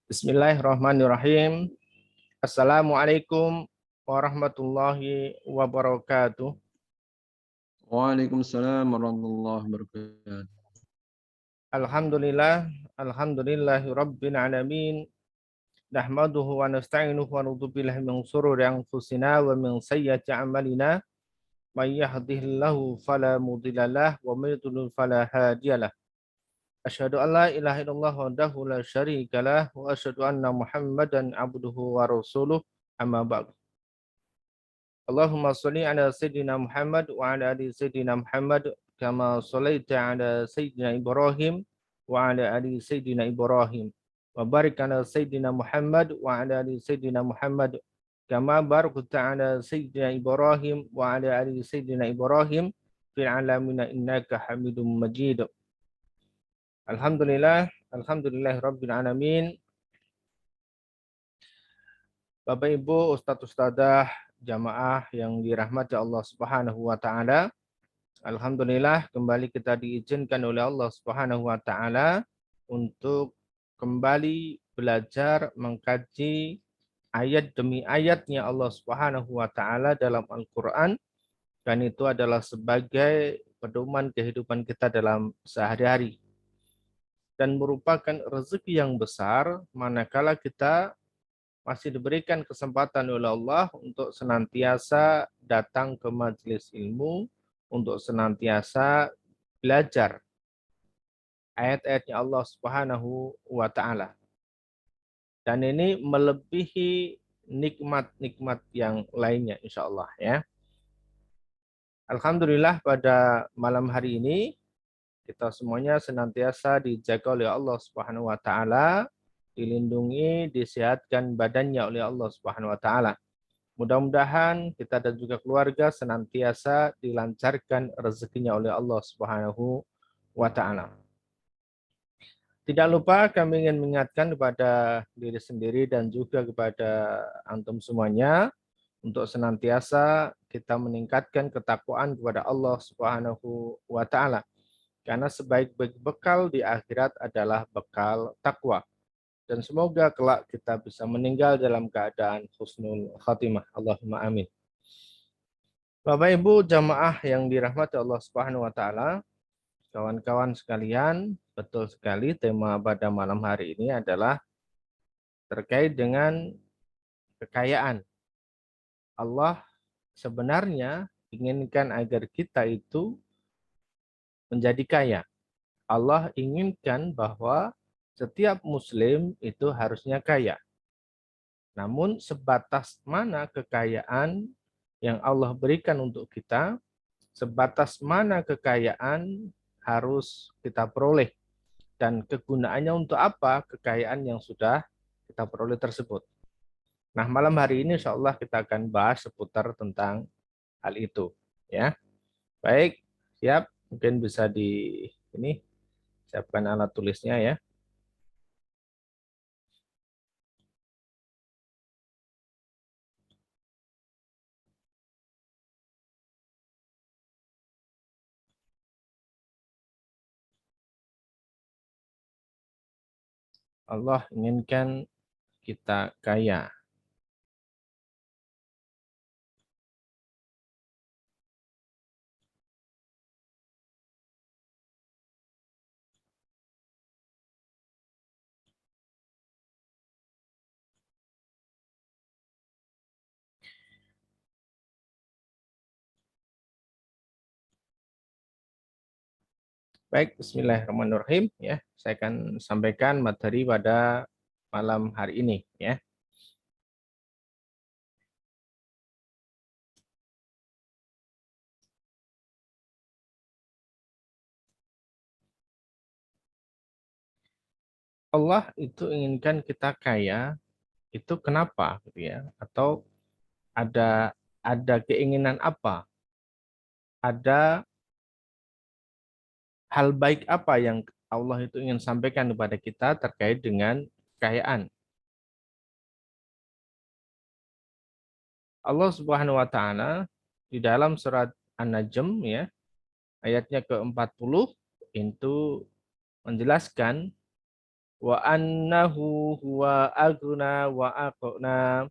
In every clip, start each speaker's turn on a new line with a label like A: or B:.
A: Bismillahirrahmanirrahim. Assalamualaikum warahmatullahi wabarakatuh.
B: Waalaikumsalam warahmatullahi wabarakatuh.
A: Alhamdulillahi rabbil alamin. Nahmaduhu wa nasta'inuhu wa na'udzu billahi min shururi anfusina wa min sayyiati a'malina. May yahdihillahu fala mudhillalah wa may yudlil fala hadiyalah. Asyhadu an la ilaha illallah wahdahu la syarikalah wa asyhadu anna Muhammadan abduhu wa rasuluh. Amma ba'du. Allahumma sholli ala sayyidina Muhammad wa ala ali sayyidina Muhammad kama shallaita ala sayyidina Ibrahim wa ala ali sayyidina Ibrahim wa barik ala sayyidina Muhammad wa ala ali sayyidina Muhammad kama barakta ala sayyidina Ibrahim wa ala ali sayyidina Ibrahim fil alamin innaka Hamidum Majid. Alhamdulillahirabbil alamin. Bapak Ibu, Ustadz Ustadzah, jamaah yang dirahmati Allah Subhanahu wa taala. Alhamdulillah kembali kita diizinkan oleh Allah Subhanahu wa taala untuk kembali belajar mengkaji ayat demi ayatnya Allah Subhanahu wa taala dalam Al-Qur'an, dan itu adalah sebagai pedoman kehidupan kita dalam sehari-hari dan merupakan rezeki yang besar manakala kita masih diberikan kesempatan oleh Allah untuk senantiasa datang ke majelis ilmu, untuk senantiasa belajar ayat-ayatnya Allah Subhanahu wa taala. Dan ini melebihi nikmat-nikmat yang lainnya insya Allah ya. Alhamdulillah pada malam hari ini kita semuanya senantiasa dijaga oleh Allah Subhanahu wa taala, dilindungi, disehatkan badannya oleh Allah Subhanahu wa taala. Mudah-mudahan kita dan juga keluarga senantiasa dilancarkan rezekinya oleh Allah Subhanahu wa taala. Tidak lupa kami ingin mengingatkan kepada diri sendiri dan juga kepada antum semuanya untuk senantiasa kita meningkatkan ketakwaan kepada Allah Subhanahu wa taala. Karena sebaik-baik bekal di akhirat adalah bekal takwa. Dan semoga kelak kita bisa meninggal dalam keadaan husnul khatimah. Allahumma amin. Bapak Ibu jamaah yang dirahmati Allah Subhanahu wa taala, kawan-kawan sekalian, betul sekali tema pada malam hari ini adalah terkait dengan kekayaan. Allah sebenarnya inginkan agar kita itu menjadi kaya. Allah inginkan bahwa setiap muslim itu harusnya kaya. Namun sebatas mana kekayaan yang Allah berikan untuk kita, sebatas mana kekayaan harus kita peroleh, dan kegunaannya untuk apa kekayaan yang sudah kita peroleh tersebut. Nah, malam hari ini insya Allah kita akan bahas seputar tentang hal itu. Ya, baik, siap. Mungkin bisa ini siapkan alat tulisnya ya. Allah inginkan kita kaya. Baik, bismillahirrahmanirrahim ya. Saya akan sampaikan materi pada malam hari ini ya. Allah itu inginkan kita kaya, itu kenapa gitu ya? Atau ada keinginan apa? Ada hal baik apa yang Allah itu ingin sampaikan kepada kita terkait dengan kekayaan? Allah Subhanahu wa taala di dalam surat An-Najm ya, ayatnya ke-40 itu menjelaskan wa annahu huwa aghna wa aqna,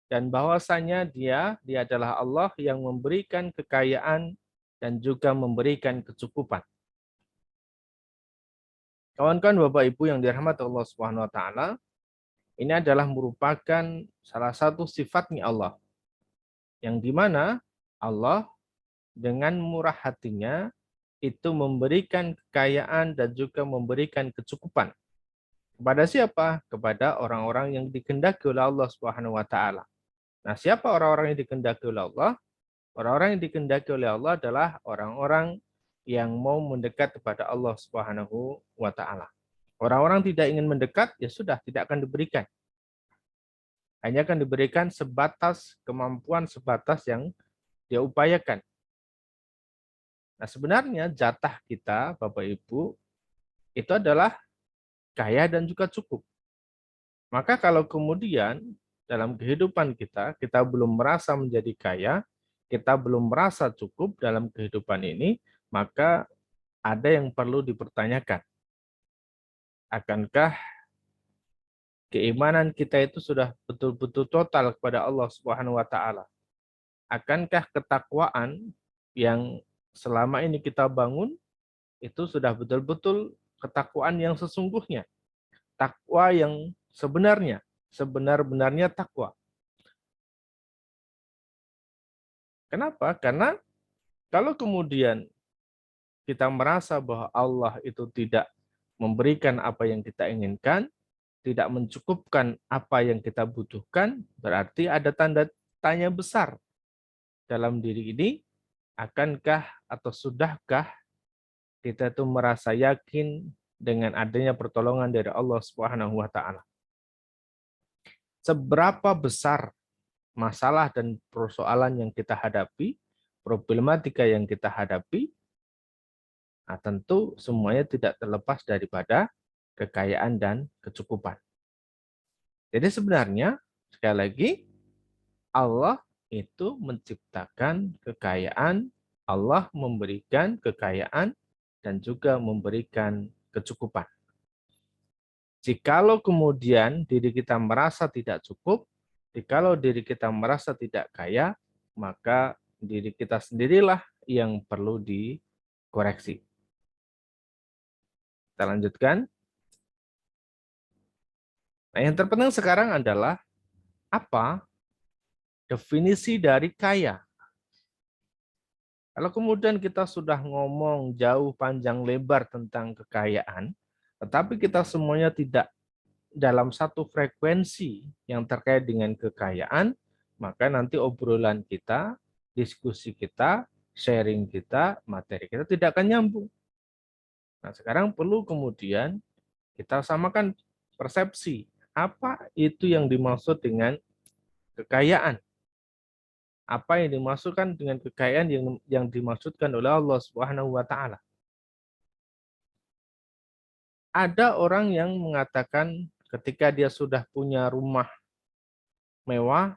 A: dan bahwasanya dia adalah Allah yang memberikan kekayaan dan juga memberikan kecukupan. Kawan-kawan Bapak Ibu yang dirahmati Allah Subhanahu wa taala, ini adalah merupakan salah satu sifatnya Allah, yang dimana Allah dengan murah hatinya itu memberikan kekayaan dan juga memberikan kecukupan. Kepada siapa? Kepada orang-orang yang dikehendaki oleh Allah Subhanahu wa taala. Nah, siapa orang-orang yang dikehendaki oleh Allah? Orang-orang yang dikehendaki oleh Allah adalah orang-orang yang mau mendekat kepada Allah Subhanahu wa taala. Orang-orang tidak ingin mendekat, ya sudah tidak akan diberikan. Hanya akan diberikan sebatas kemampuan, sebatas yang dia upayakan. Nah, sebenarnya jatah kita, Bapak Ibu, itu adalah kaya dan juga cukup. Maka kalau kemudian dalam kehidupan kita belum merasa menjadi kaya, kita belum merasa cukup dalam kehidupan ini, maka ada yang perlu dipertanyakan. Akankah keimanan kita itu sudah betul-betul total kepada Allah Subhanahu wa taala? Akankah ketakwaan yang selama ini kita bangun itu sudah betul-betul ketakwaan yang sesungguhnya, takwa yang sebenarnya, sebenar-benarnya takwa. Kenapa? Karena kalau kemudian kita merasa bahwa Allah itu tidak memberikan apa yang kita inginkan, tidak mencukupkan apa yang kita butuhkan, berarti ada tanda tanya besar dalam diri ini, akankah atau sudahkah kita itu merasa yakin dengan adanya pertolongan dari Allah Subhanahu wa taala. Seberapa besar masalah dan persoalan yang kita hadapi, problematika yang kita hadapi, nah tentu semuanya tidak terlepas daripada kekayaan dan kecukupan. Jadi sebenarnya, sekali lagi, Allah itu menciptakan kekayaan, Allah memberikan kekayaan, dan juga memberikan kecukupan. Jikalau kemudian diri kita merasa tidak cukup, jikalau diri kita merasa tidak kaya, maka diri kita sendirilah yang perlu dikoreksi. Kita lanjutkan. Nah, yang terpenting sekarang adalah apa definisi dari kaya. Kalau kemudian kita sudah ngomong jauh panjang lebar tentang kekayaan, tetapi kita semuanya tidak dalam satu frekuensi yang terkait dengan kekayaan, maka nanti obrolan kita, diskusi kita, sharing kita, materi kita tidak akan nyambung. Nah, sekarang perlu kemudian kita samakan persepsi. Apa itu yang dimaksud dengan kekayaan? Apa yang dimaksudkan dengan kekayaan yang dimaksudkan oleh Allah Subhanahu wa taala? Ada orang yang mengatakan ketika dia sudah punya rumah mewah,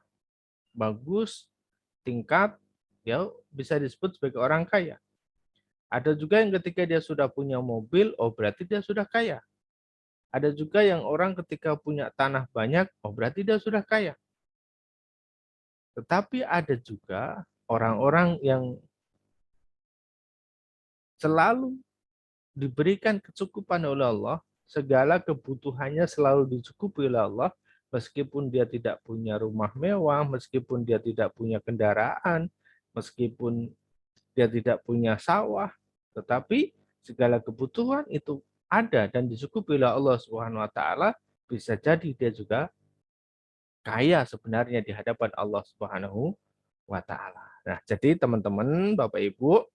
A: bagus, tingkat, dia bisa disebut sebagai orang kaya. Ada juga yang ketika dia sudah punya mobil, oh berarti dia sudah kaya. Ada juga yang orang ketika punya tanah banyak, oh berarti dia sudah kaya. Tetapi ada juga orang-orang yang selalu diberikan kecukupan oleh Allah, segala kebutuhannya selalu dicukupi oleh Allah, meskipun dia tidak punya rumah mewah, meskipun dia tidak punya kendaraan, meskipun dia tidak punya sawah, tetapi segala kebutuhan itu ada dan dicukupi oleh Allah Subhanahu wa taala, bisa jadi dia juga kaya sebenarnya di hadapan Allah Subhanahu wa taala. Nah, jadi teman-teman, Bapak Ibu,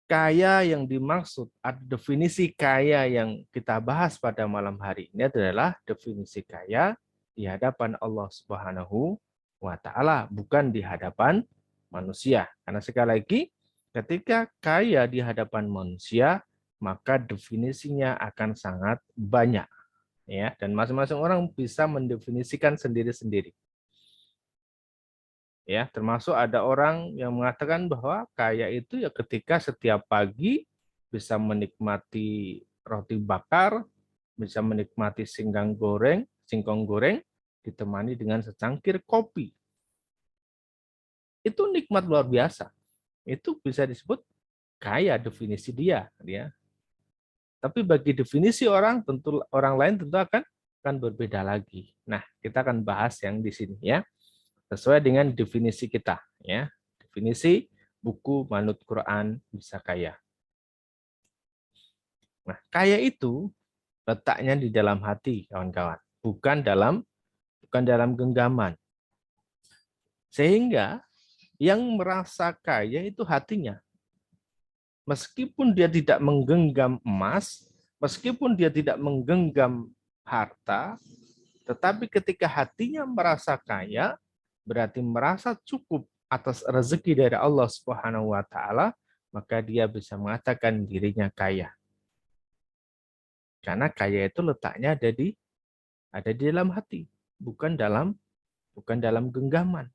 A: kaya yang dimaksud atau definisi kaya yang kita bahas pada malam hari ini adalah definisi kaya di hadapan Allah Subhanahu wa taala, bukan di hadapan manusia. Karena sekali lagi, ketika kaya di hadapan manusia, maka definisinya akan sangat banyak, ya, dan masing-masing orang bisa mendefinisikan sendiri-sendiri. Ya, termasuk ada orang yang mengatakan bahwa kaya itu ya ketika setiap pagi bisa menikmati roti bakar, bisa menikmati singkong goreng ditemani dengan secangkir kopi. Itu nikmat luar biasa. Itu bisa disebut kaya definisi dia, ya. Tapi bagi definisi orang, tentu orang lain tentu akan berbeda lagi. Nah, kita akan bahas yang di sini, ya, sesuai dengan definisi kita, ya. Definisi buku Manut Quran bisa kaya. Nah, kaya itu letaknya di dalam hati, kawan-kawan, bukan dalam genggaman. Sehingga yang merasa kaya itu hatinya. Meskipun dia tidak menggenggam emas, meskipun dia tidak menggenggam harta, tetapi ketika hatinya merasa kaya, berarti merasa cukup atas rezeki dari Allah Subhanahu wa taala, maka dia bisa mengatakan dirinya kaya. Karena kaya itu letaknya ada di dalam hati, bukan dalam genggaman.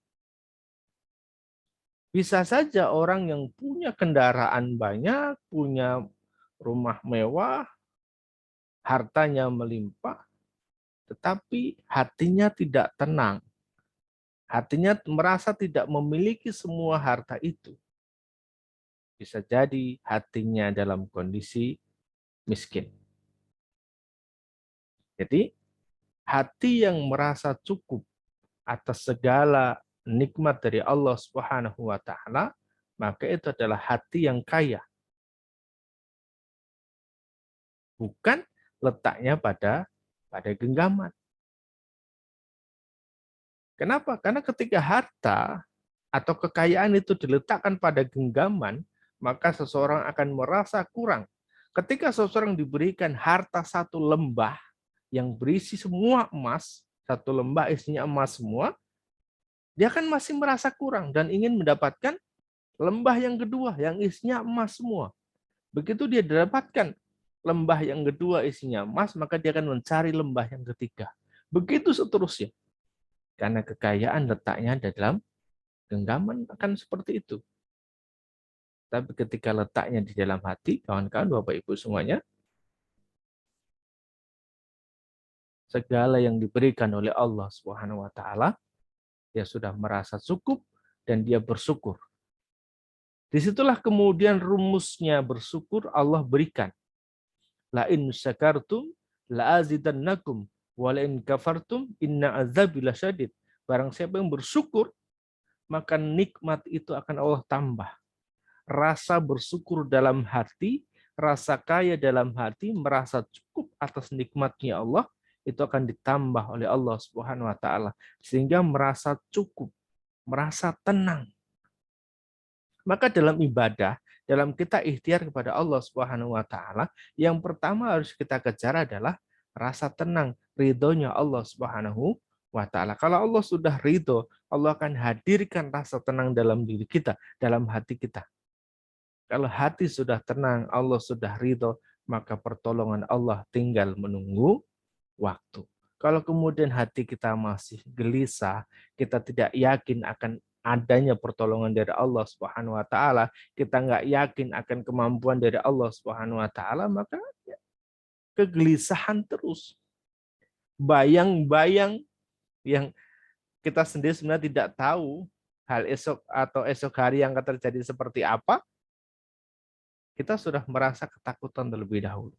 A: Bisa saja orang yang punya kendaraan banyak, punya rumah mewah, hartanya melimpah, tetapi hatinya tidak tenang. Hatinya merasa tidak memiliki semua harta itu. Bisa jadi hatinya dalam kondisi miskin. Jadi, hati yang merasa cukup atas segala nikmat dari Allah Subhanahu wa taala, maka itu adalah hati yang kaya. Bukan letaknya pada genggaman. Kenapa? Karena ketika harta atau kekayaan itu diletakkan pada genggaman, maka seseorang akan merasa kurang. Ketika seseorang diberikan harta satu lembah yang berisi semua emas, satu lembah isinya emas semua, dia akan masih merasa kurang dan ingin mendapatkan lembah yang kedua yang isinya emas semua. Begitu dia dapatkan lembah yang kedua isinya emas, maka dia akan mencari lembah yang ketiga. Begitu seterusnya. Karena kekayaan letaknya dalam genggaman akan seperti itu. Tapi ketika letaknya di dalam hati, kawan-kawan, Bapak Ibu semuanya, segala yang diberikan oleh Allah Subhanahu wa taala, dia sudah merasa cukup dan dia bersyukur. Disitulah kemudian rumusnya bersyukur Allah berikan. La in syakartum la azidannakum wa la in kafartum inna azabi lasyadid. Barang siapa yang bersyukur, maka nikmat itu akan Allah tambah. Rasa bersyukur dalam hati, rasa kaya dalam hati, merasa cukup atas nikmatnya Allah, itu akan ditambah oleh Allah Subhanahu wa taala sehingga merasa cukup, merasa tenang. Maka dalam ibadah, dalam kita ikhtiar kepada Allah Subhanahu wa taala, yang pertama harus kita kejar adalah rasa tenang, ridhonya Allah Subhanahu wa taala. Kalau Allah sudah ridho, Allah akan hadirkan rasa tenang dalam diri kita, dalam hati kita. Kalau hati sudah tenang, Allah sudah ridho, maka pertolongan Allah tinggal menunggu waktu. Kalau kemudian hati kita masih gelisah, kita tidak yakin akan adanya pertolongan dari Allah Subhanahu wa taala, kita nggak yakin akan kemampuan dari Allah Subhanahu wa taala, maka ya, kegelisahan terus. Bayang-bayang yang kita sendiri sebenarnya tidak tahu hal esok atau esok hari yang akan terjadi seperti apa, kita sudah merasa ketakutan terlebih dahulu.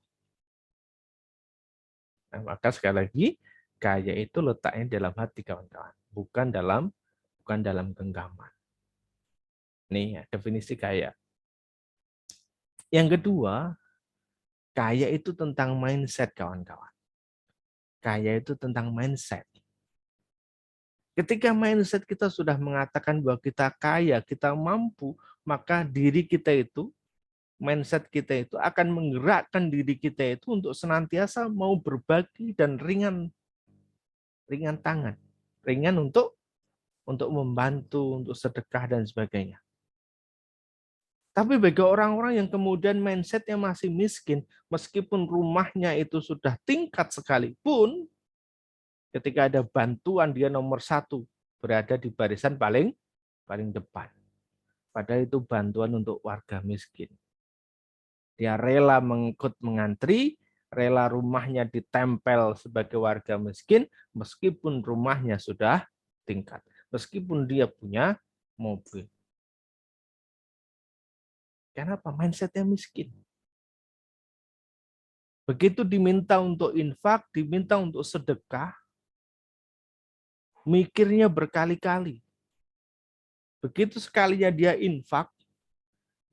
A: Nah, maka sekali lagi, kaya itu letaknya dalam hati, kawan-kawan, bukan dalam genggaman. Nih ya, definisi kaya. Yang kedua, kaya itu tentang mindset, kawan-kawan. Kaya itu tentang mindset. Ketika mindset kita sudah mengatakan bahwa kita kaya, kita mampu, maka diri kita itu, mindset kita itu akan menggerakkan diri kita itu untuk senantiasa mau berbagi dan ringan tangan, ringan untuk membantu, untuk sedekah dan sebagainya. Tapi bagi orang-orang yang kemudian mindsetnya masih miskin, meskipun rumahnya itu sudah tingkat sekalipun, ketika ada bantuan dia nomor satu, berada di barisan paling depan. Padahal itu bantuan untuk warga miskin. Dia rela mengikut mengantri, rela rumahnya ditempel sebagai warga miskin, meskipun rumahnya sudah tingkat. Meskipun dia punya mobil. Kenapa? Mindsetnya miskin. Begitu diminta untuk infak, diminta untuk sedekah, mikirnya berkali-kali. Begitu sekalinya dia infak,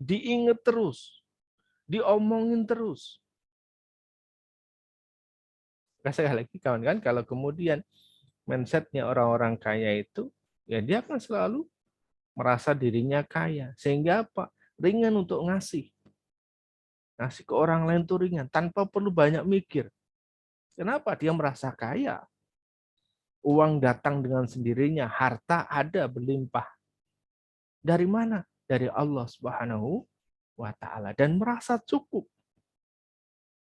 A: diingat terus, diomongin terus. Sekali lagi kawan-kawan, kalau kemudian mindsetnya orang-orang kaya itu, ya dia akan selalu merasa dirinya kaya. Sehingga apa? Ringan untuk ngasih. Ngasih ke orang lain itu ringan, tanpa perlu banyak mikir. Kenapa? Dia merasa kaya. Uang datang dengan sendirinya, harta ada berlimpah. Dari mana? Dari Allah Subhanahu wa taala, dan merasa cukup.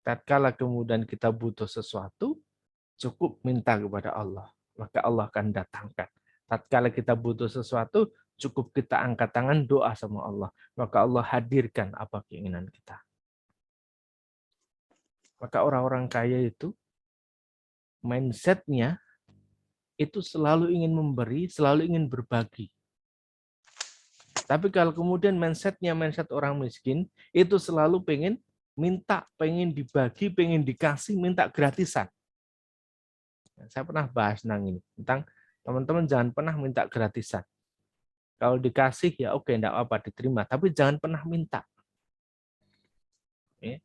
A: Tatkala kemudian kita butuh sesuatu, cukup minta kepada Allah, maka Allah akan datangkan. Tatkala kita butuh sesuatu, cukup kita angkat tangan doa sama Allah, maka Allah hadirkan apa keinginan kita. Maka orang-orang kaya itu mindsetnya itu selalu ingin memberi, selalu ingin berbagi. Tapi kalau kemudian mindsetnya mindset orang miskin, itu selalu pengen minta, pengen dibagi, pengen dikasih, minta gratisan. Saya pernah bahas tentang ini, tentang teman-teman jangan pernah minta gratisan. Kalau dikasih ya oke, enggak apa diterima, tapi jangan pernah minta. Ya.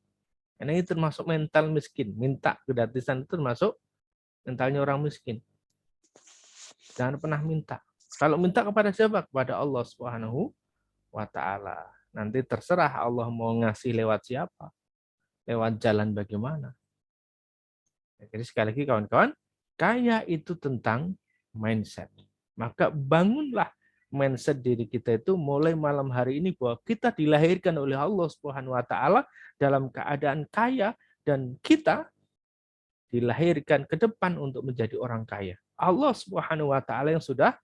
A: Karena ini termasuk mental miskin. Minta gratisan itu termasuk mentalnya orang miskin. Jangan pernah minta. Kalau minta kepada siapa? Kepada Allah Subhanahu wa taala. Nanti terserah Allah mau ngasih lewat siapa, lewat jalan bagaimana. Jadi sekali lagi kawan-kawan, kaya itu tentang mindset. Maka bangunlah mindset diri kita itu mulai malam hari ini bahwa kita dilahirkan oleh Allah Subhanahu wa taala dalam keadaan kaya, dan kita dilahirkan ke depan untuk menjadi orang kaya. Allah Subhanahu wa taala yang sudah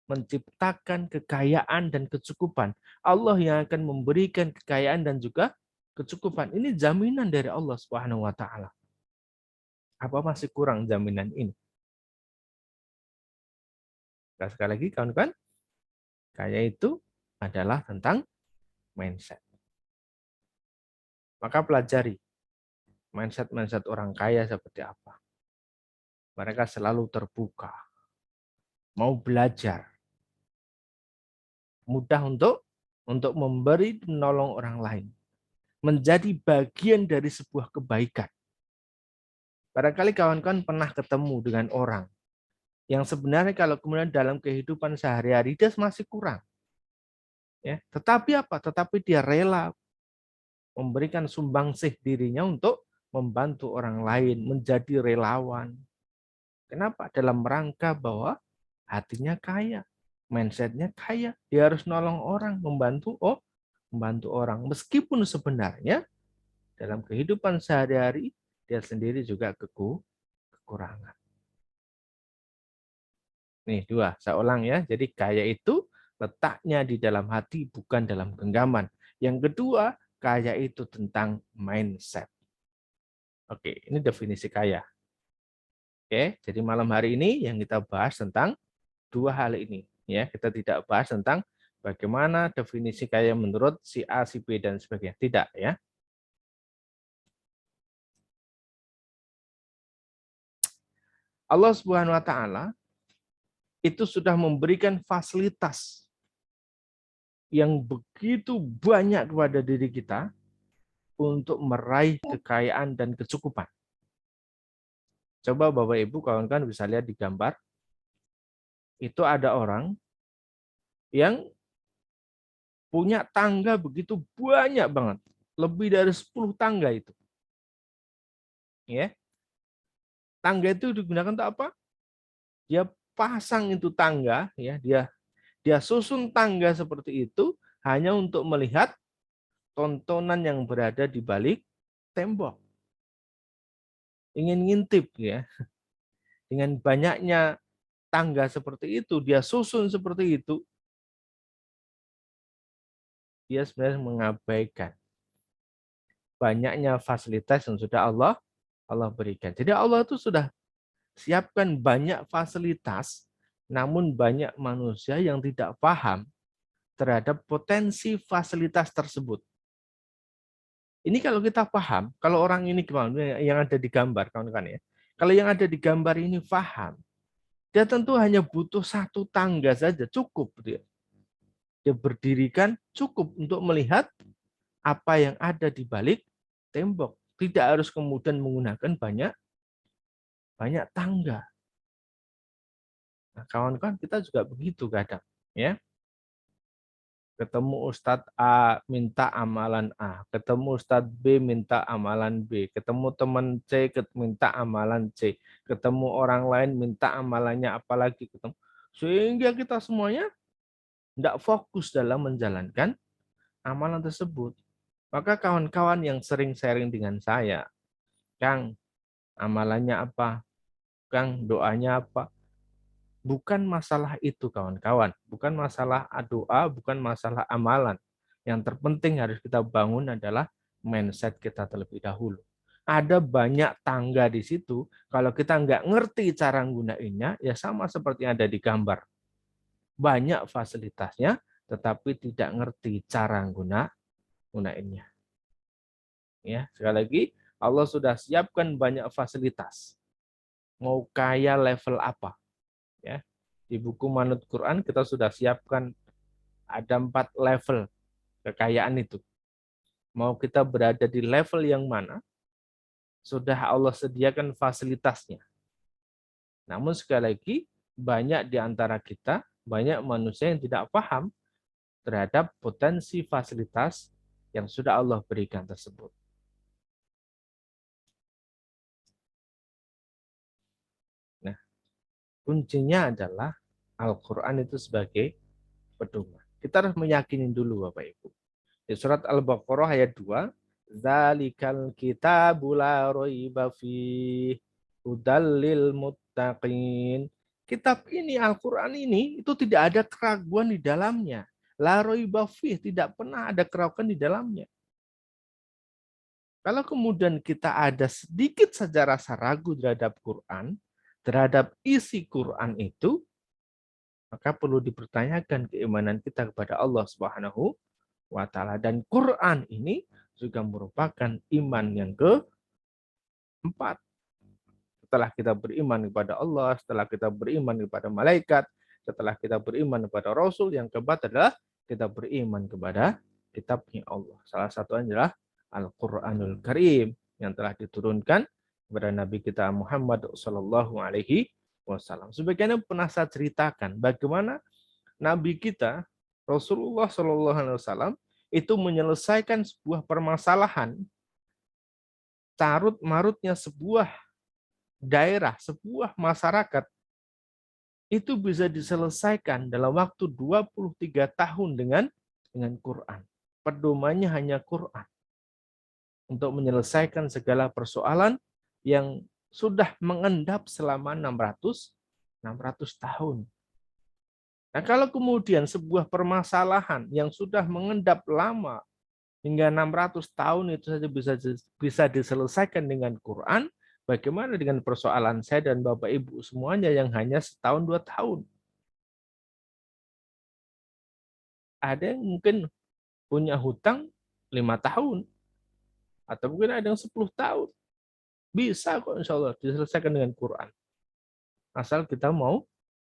A: menciptakan kekayaan dan kecukupan. Allah yang akan memberikan kekayaan dan juga kecukupan. Ini jaminan dari Allah Subhanahu wa taala. Apa masih kurang jaminan ini? Nah, sekali lagi kawan-kawan, kaya itu adalah tentang mindset. Maka pelajari mindset-mindset orang kaya seperti apa. Mereka selalu terbuka, mau belajar, mudah untuk memberi, menolong orang lain, menjadi bagian dari sebuah kebaikan. Barangkali kawan-kawan pernah ketemu dengan orang yang sebenarnya kalau kemudian dalam kehidupan sehari-hari dia masih kurang. Ya, tetapi apa? Tetapi dia rela memberikan sumbangsih dirinya untuk membantu orang lain, menjadi relawan. Kenapa? Dalam rangka bahwa hatinya kaya, mindsetnya kaya, dia harus nolong orang, membantu orang. Meskipun sebenarnya dalam kehidupan sehari-hari dia sendiri juga kekurangan. Nih dua, saya ulang ya. Jadi kaya itu letaknya di dalam hati, bukan dalam genggaman. Yang kedua, kaya itu tentang mindset. Oke, ini definisi kaya. Oke, jadi malam hari ini yang kita bahas tentang dua hal ini. Ya, kita tidak bahas tentang bagaimana definisi kaya menurut si A, si B, dan sebagainya. Tidak ya. Allah Subhanahu wa taala itu sudah memberikan fasilitas yang begitu banyak kepada diri kita untuk meraih kekayaan dan kecukupan. Coba Bapak Ibu kawan-kawan bisa lihat di gambar. Itu ada orang yang punya tangga begitu banyak banget. Lebih dari 10 tangga itu. Ya. Tangga itu digunakan untuk apa? Dia pasang itu tangga, ya, dia susun tangga seperti itu hanya untuk melihat tontonan yang berada di balik tembok. Ingin ngintip ya. Dengan banyaknya tangga seperti itu, dia susun seperti itu, dia sebenarnya mengabaikan banyaknya fasilitas yang sudah Allah berikan. Jadi Allah itu sudah siapkan banyak fasilitas, namun banyak manusia yang tidak paham terhadap potensi fasilitas tersebut. Ini kalau kita paham, kalau orang ini gimana yang ada di gambar, kawan-kawan ya. Kalau yang ada di gambar ini paham, dia tentu hanya butuh satu tangga saja cukup, gitu ya. Dia berdirikan cukup untuk melihat apa yang ada di balik tembok. Tidak harus kemudian menggunakan banyak banyak tangga. Nah, kawan-kawan kita juga begitu kadang, ya. Ketemu Ustadz A minta amalan A, ketemu Ustadz B minta amalan B, ketemu teman C minta amalan C, ketemu orang lain minta amalannya apalagi ketemu. Sehingga kita semuanya tidak fokus dalam menjalankan amalan tersebut. Maka kawan-kawan yang sering sharing dengan saya, Kang, amalannya apa? Kang, doanya apa? Bukan masalah itu, kawan-kawan. Bukan masalah doa, bukan masalah amalan. Yang terpenting harus kita bangun adalah mindset kita terlebih dahulu. Ada banyak tangga di situ. Kalau kita nggak ngerti cara gunainnya, ya sama seperti yang ada di gambar. Banyak fasilitasnya, tetapi tidak ngerti cara gunainnya. Ya, sekali lagi, Allah sudah siapkan banyak fasilitas. Mau kaya level apa? Ya, di buku Manut Quran kita sudah siapkan ada 4 level kekayaan itu. Mau kita berada di level yang mana, sudah Allah sediakan fasilitasnya. Namun sekali lagi, banyak di antara kita, banyak manusia yang tidak paham terhadap potensi fasilitas yang sudah Allah berikan tersebut. Nah, kuncinya adalah Al-Quran itu sebagai pedoman. Kita harus meyakini dulu Bapak Ibu. Di surat Al-Baqarah ayat 2, Zalikal kitabu la raiba fih hudal lil muttaqin. Kitab ini, Al-Quran ini, itu tidak ada keraguan di dalamnya. La raiba fih, tidak pernah ada keraguan di dalamnya. Kalau kemudian kita ada sedikit saja rasa ragu terhadap Quran, terhadap isi Quran itu, maka perlu dipertanyakan keimanan kita kepada Allah Subhanahu wa taala. Dan Quran ini juga merupakan iman yang keempat. Setelah kita beriman kepada Allah, setelah kita beriman kepada malaikat, setelah kita beriman kepada Rasul, yang keempat adalah kita beriman kepada kitabnya Allah. Salah satunya adalah Al-Quranul Karim yang telah diturunkan kepada Nabi kita Muhammad Sallallahu Alaihi Wasallam. Sebagaimana pernah saya ceritakan bagaimana Nabi kita Rasulullah Sallallahu Alaihi Wasallam itu menyelesaikan sebuah permasalahan carut marutnya sebuah daerah, sebuah masyarakat itu bisa diselesaikan dalam waktu 23 tahun dengan Quran. Pedomannya hanya Quran untuk menyelesaikan segala persoalan yang sudah mengendap selama 600 tahun. Nah, kalau kemudian sebuah permasalahan yang sudah mengendap lama hingga 600 tahun itu saja bisa diselesaikan dengan Quran, bagaimana dengan persoalan saya dan Bapak Ibu semuanya yang hanya setahun 2 tahun? Ada yang mungkin punya hutang 5 tahun, atau mungkin ada yang 10 tahun. Bisa kok insya Allah diselesaikan dengan Quran. Asal kita mau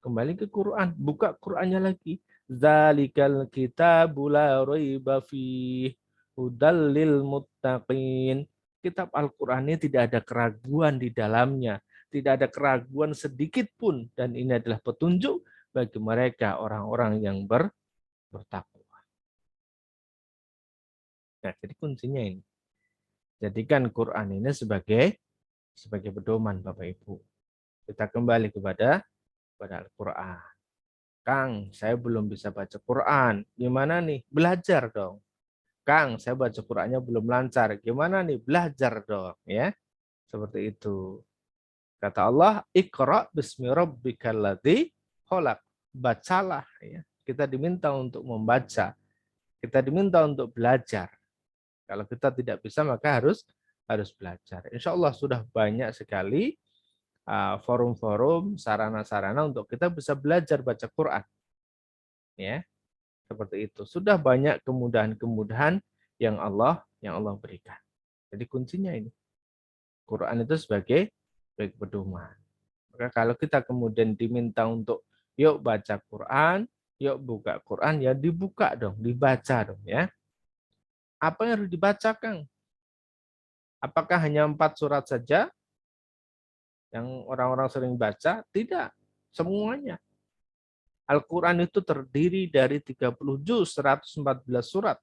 A: kembali ke Quran, buka Qurannya lagi. Zalikal kitabu la raiba fih hudal lil muttaqin. Kitab Al-Quran ini tidak ada keraguan di dalamnya. Tidak ada keraguan sedikit pun. Dan ini adalah petunjuk bagi mereka orang-orang yang bertakwa. Nah, jadi kuncinya ini. Jadikan Quran ini sebagai pedoman Bapak Ibu. Kita kembali kepada Al-Quran. Kang, saya belum bisa baca Quran. Gimana nih? Belajar dong. Kang, saya baca Qurannya belum lancar. Gimana nih? Belajar dong. Ya, seperti itu. Kata Allah, Iqra bismi rabbikal ladzi khalaq. Bacalah. Ya. Kita diminta untuk membaca. Kita diminta untuk belajar. Kalau kita tidak bisa maka harus belajar. Insya Allah sudah banyak sekali forum-forum, sarana-sarana untuk kita bisa belajar baca Quran. Ya, seperti itu. Sudah banyak kemudahan-kemudahan yang Allah berikan. Jadi kuncinya ini. Quran itu sebagai pedoman. Maka kalau kita kemudian diminta untuk yuk baca Quran, yuk buka Quran, ya dibuka dong, dibaca dong ya. Apa yang harus dibaca, Kang? Apakah hanya 4 surat saja yang orang-orang sering baca? Tidak, semuanya. Al-Quran itu terdiri dari 30 juz, 114 surat.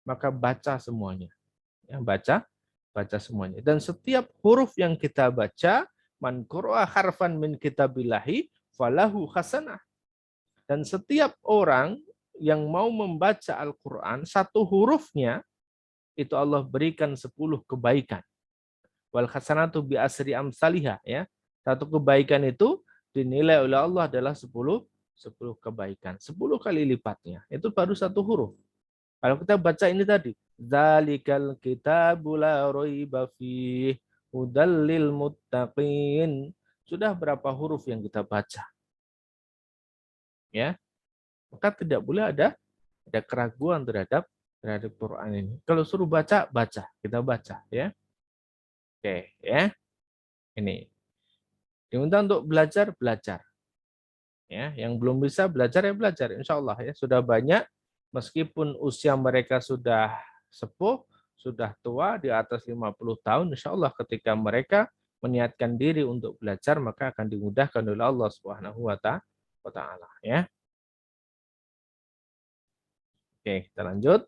A: Maka baca semuanya. Ya, baca semuanya. Dan setiap huruf yang kita baca, man qura'a harfan min kitabillahi falahu hasanah. Dan setiap orang yang mau membaca Al-Quran, satu hurufnya, itu Allah berikan 10 kebaikan. Wal hasanatu bi asri amsalihah, ya. Satu kebaikan itu dinilai oleh Allah adalah 10 kebaikan. 10 kali lipatnya. Itu baru satu huruf. Kalau kita baca ini tadi, zalikal kitabul la raiba fih hudal lil muttaqin. Sudah berapa huruf yang kita baca? Ya. Maka tidak boleh ada keraguan terhadap Quran ini. Kalau suruh baca, baca. Kita baca, ya. Oke, ya. Ini. Diminta untuk belajar, belajar. Ya, yang belum bisa belajar ya belajar. Insya Allah ya sudah banyak. Meskipun usia mereka sudah sepuh, sudah tua di atas 50 tahun, insya Allah ketika mereka meniatkan diri untuk belajar maka akan dimudahkan oleh Allah Subhanahu wa taala, ya. Oke, kita lanjut.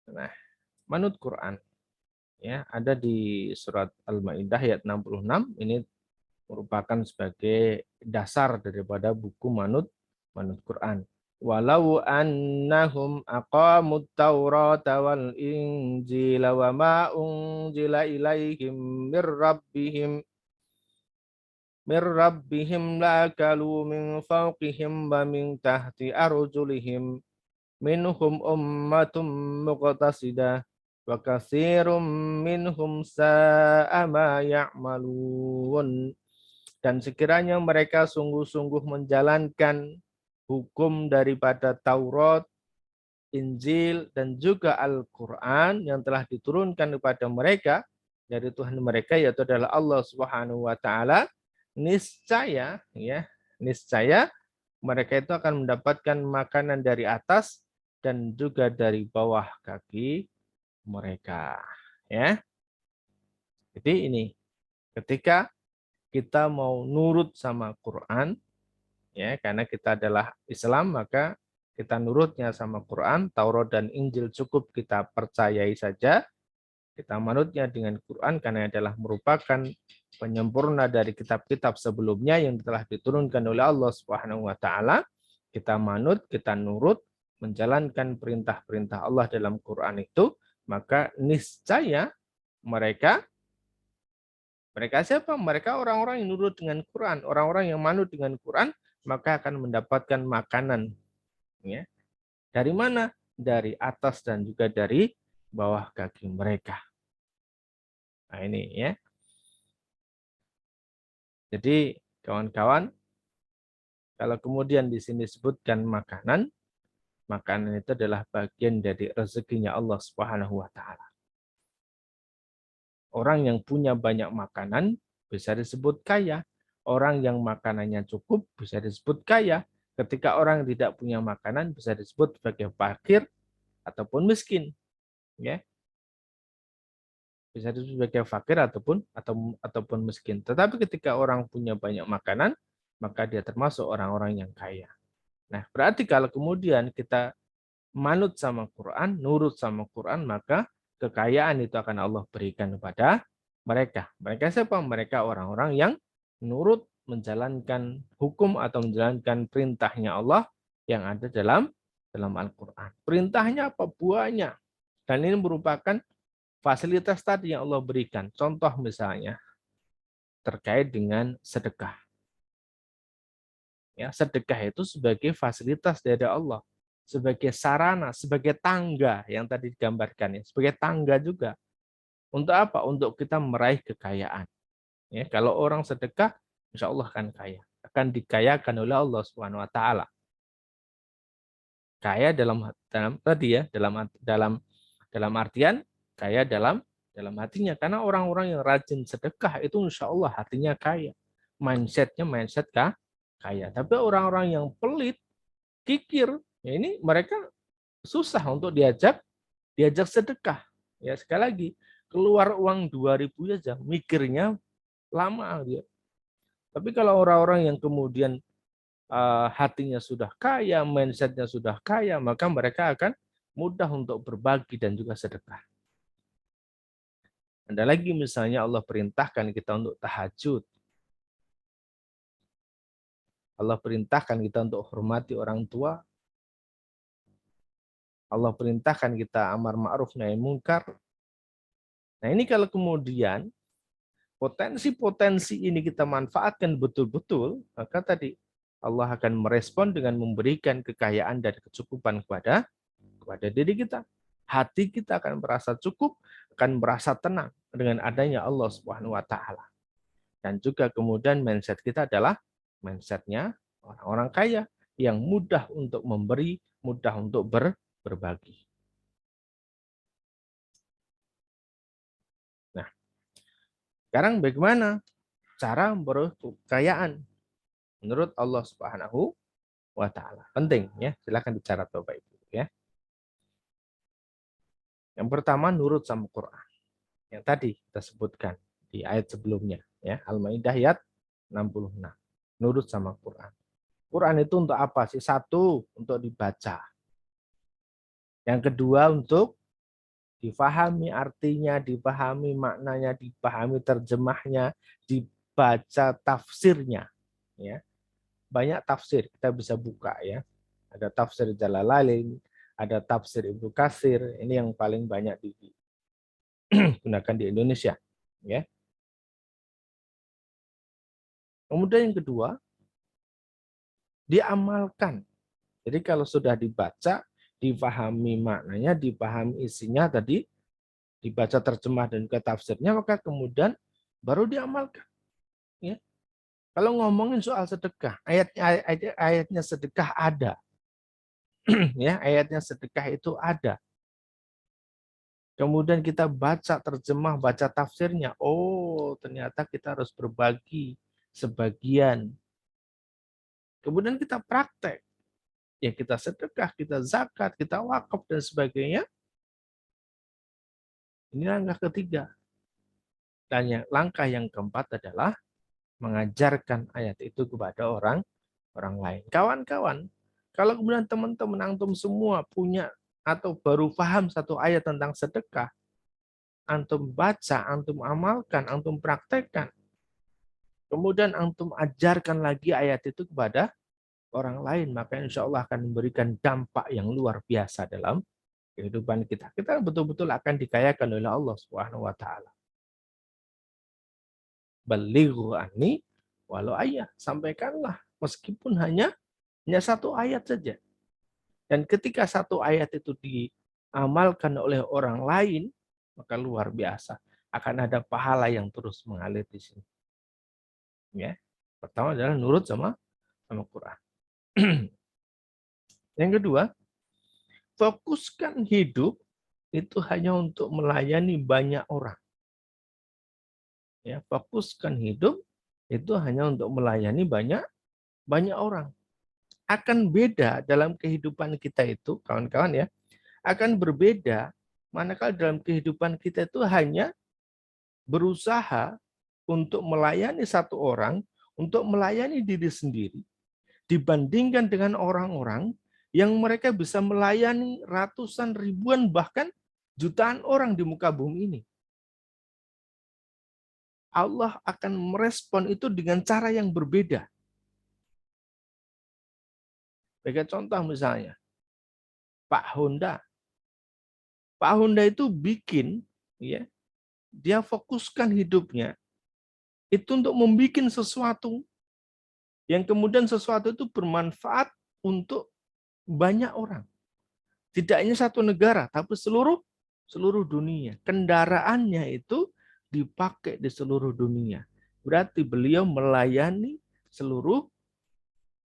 A: Nah, manut Quran ya ada di surat Al-Maidah ayat 66. Ini merupakan sebagai dasar daripada buku manut Quran. Walau annahum aqamut taurata wal injila wa ma unzila ilaihim mir rabbihim lakalu min fawqihim wa min tahti arjulihim minhum ummatum muqtasidah wa katsirum minhum sa'a ma ya'malun. Dan sekiranya mereka sungguh-sungguh menjalankan hukum daripada Taurat, Injil, dan juga Al-Quran yang telah diturunkan kepada mereka dari Tuhan mereka, yaitu adalah Allah Subhanahu wa taala, niscaya ya, niscaya mereka itu akan mendapatkan makanan dari atas dan juga dari bawah kaki mereka, ya. Jadi ini ketika kita mau nurut sama Quran, ya, karena kita adalah Islam maka kita nurutnya sama Quran, Taurat dan Injil cukup kita percayai saja. Kita manutnya dengan Quran karena adalah merupakan penyempurna dari kitab-kitab sebelumnya yang telah diturunkan oleh Allah Subhanahu wa taala. Kita manut, kita nurut, menjalankan perintah-perintah Allah dalam Quran itu, maka niscaya mereka siapa? Mereka orang-orang yang nurut dengan Quran, orang-orang yang manut dengan Quran, maka akan mendapatkan makanan. Ya. Dari mana? Dari atas dan juga dari bawah kaki mereka. Nah ini ya. Jadi kawan-kawan, kalau kemudian di sini disebutkan makanan, makanan itu adalah bagian dari rezekinya Allah Subhanahu wa taala. Orang yang punya banyak makanan bisa disebut kaya. Orang yang makanannya cukup bisa disebut kaya. Ketika orang tidak punya makanan bisa disebut sebagai fakir ataupun miskin. Ya. Bisa disebut sebagai fakir ataupun miskin. Tetapi ketika orang punya banyak makanan, maka dia termasuk orang-orang yang kaya. Nah, berarti kalau kemudian kita manut sama Quran, nurut sama Quran, maka kekayaan itu akan Allah berikan kepada mereka. Mereka siapa? Mereka orang-orang yang nurut menjalankan hukum atau menjalankan perintahnya Allah yang ada dalam Al-Quran. Perintahnya apa? Banyak. Dan ini merupakan fasilitas tadi yang Allah berikan. Contoh misalnya terkait dengan sedekah. Ya, sedekah itu sebagai fasilitas dari Allah. sebagai sarana, sebagai tangga yang tadi digambarkan ya, sebagai tangga juga. Untuk apa? Untuk kita meraih kekayaan. Ya, kalau orang sedekah, insya Allah akan kaya, akan dikayakan oleh Allah Subhanahu Wa Taala. Kaya dalam tadi ya, dalam artian kaya dalam hatinya, karena orang-orang yang rajin sedekah itu insya Allah hatinya kaya, mindsetnya mindset kaya. Tapi orang-orang yang pelit, kikir, ya ini mereka susah untuk diajak sedekah. Ya sekali lagi, keluar uang 2.000 aja mikirnya lama dia. Tapi kalau orang-orang yang kemudian hatinya sudah kaya, mindsetnya sudah kaya, maka mereka akan mudah untuk berbagi dan juga sedekah. Ada lagi misalnya Allah perintahkan kita untuk tahajud. Allah perintahkan kita untuk hormati orang tua. Allah perintahkan kita amar ma'ruf nahi munkar. Nah ini kalau kemudian potensi-potensi ini kita manfaatkan betul-betul, maka tadi Allah akan merespon dengan memberikan kekayaan dan kecukupan kepada diri kita. Hati kita akan merasa cukup, akan merasa tenang dengan adanya Allah Subhanahu wa taala. Dan juga kemudian mindset kita adalah mindsetnya orang-orang kaya yang mudah untuk memberi, mudah untuk berbagi. Nah, sekarang bagaimana cara memperoleh kekayaan menurut Allah Subhanahu wa taala? Penting ya, silakan dicatat Bapak Ibu ya. Yang pertama nurut sama Quran. Yang tadi kita sebutkan di ayat sebelumnya ya, Al-Maidah ayat 66. Nurut sama Quran. Quran itu untuk apa sih? Satu, untuk dibaca. Yang kedua, untuk difahami artinya, dipahami maknanya, dipahami terjemahnya, dibaca tafsirnya ya. Banyak tafsir kita bisa buka ya. Ada tafsir Jalalain, ada tafsir Ibnu Katsir, ini yang paling banyak digunakan di Indonesia ya. Kemudian yang kedua, diamalkan. Jadi kalau sudah dibaca, dipahami maknanya, dipahami isinya tadi, dibaca terjemah dan juga tafsirnya, maka kemudian baru diamalkan. Ya. Kalau ngomongin soal sedekah, ayatnya sedekah ada. Ya, ayatnya sedekah itu ada. Kemudian kita baca terjemah, baca tafsirnya. Oh, ternyata kita harus berbagi sebagian. Kemudian kita praktek. Ya kita sedekah, kita zakat, kita wakaf dan sebagainya. Ini langkah ketiga. Dan langkah yang keempat adalah mengajarkan ayat itu kepada orang lain. Kawan-kawan, kalau kemudian teman-teman antum semua punya atau baru paham satu ayat tentang sedekah, antum baca, antum amalkan, antum praktekkan. Kemudian antum ajarkan lagi ayat itu kepada orang lain, maka insya Allah akan memberikan dampak yang luar biasa dalam kehidupan kita. Kita betul-betul akan dikayakan oleh Allah Subhanahu wa taala. Balighu anni walau ayat, sampaikanlah meskipun hanya satu ayat saja. Dan ketika satu ayat itu diamalkan oleh orang lain, maka luar biasa akan ada pahala yang terus mengalir di sini. Ya. Pertama adalah nurut sama Quran. Yang kedua, fokuskan hidup itu hanya untuk melayani banyak orang. Ya, fokuskan hidup itu hanya untuk melayani banyak orang. Akan beda dalam kehidupan kita itu, kawan-kawan ya, akan berbeda manakala dalam kehidupan kita itu hanya berusaha untuk melayani satu orang, untuk melayani diri sendiri, dibandingkan dengan orang-orang yang mereka bisa melayani ratusan, ribuan, bahkan jutaan orang di muka bumi ini. Allah akan merespon itu dengan cara yang berbeda. Sebagai contoh misalnya, Pak Honda. Pak Honda itu bikin, ya, dia fokuskan hidupnya itu untuk membuat sesuatu yang kemudian sesuatu itu bermanfaat untuk banyak orang. Tidak hanya satu negara, tapi seluruh dunia. Kendaraannya itu dipakai di seluruh dunia. Berarti beliau melayani seluruh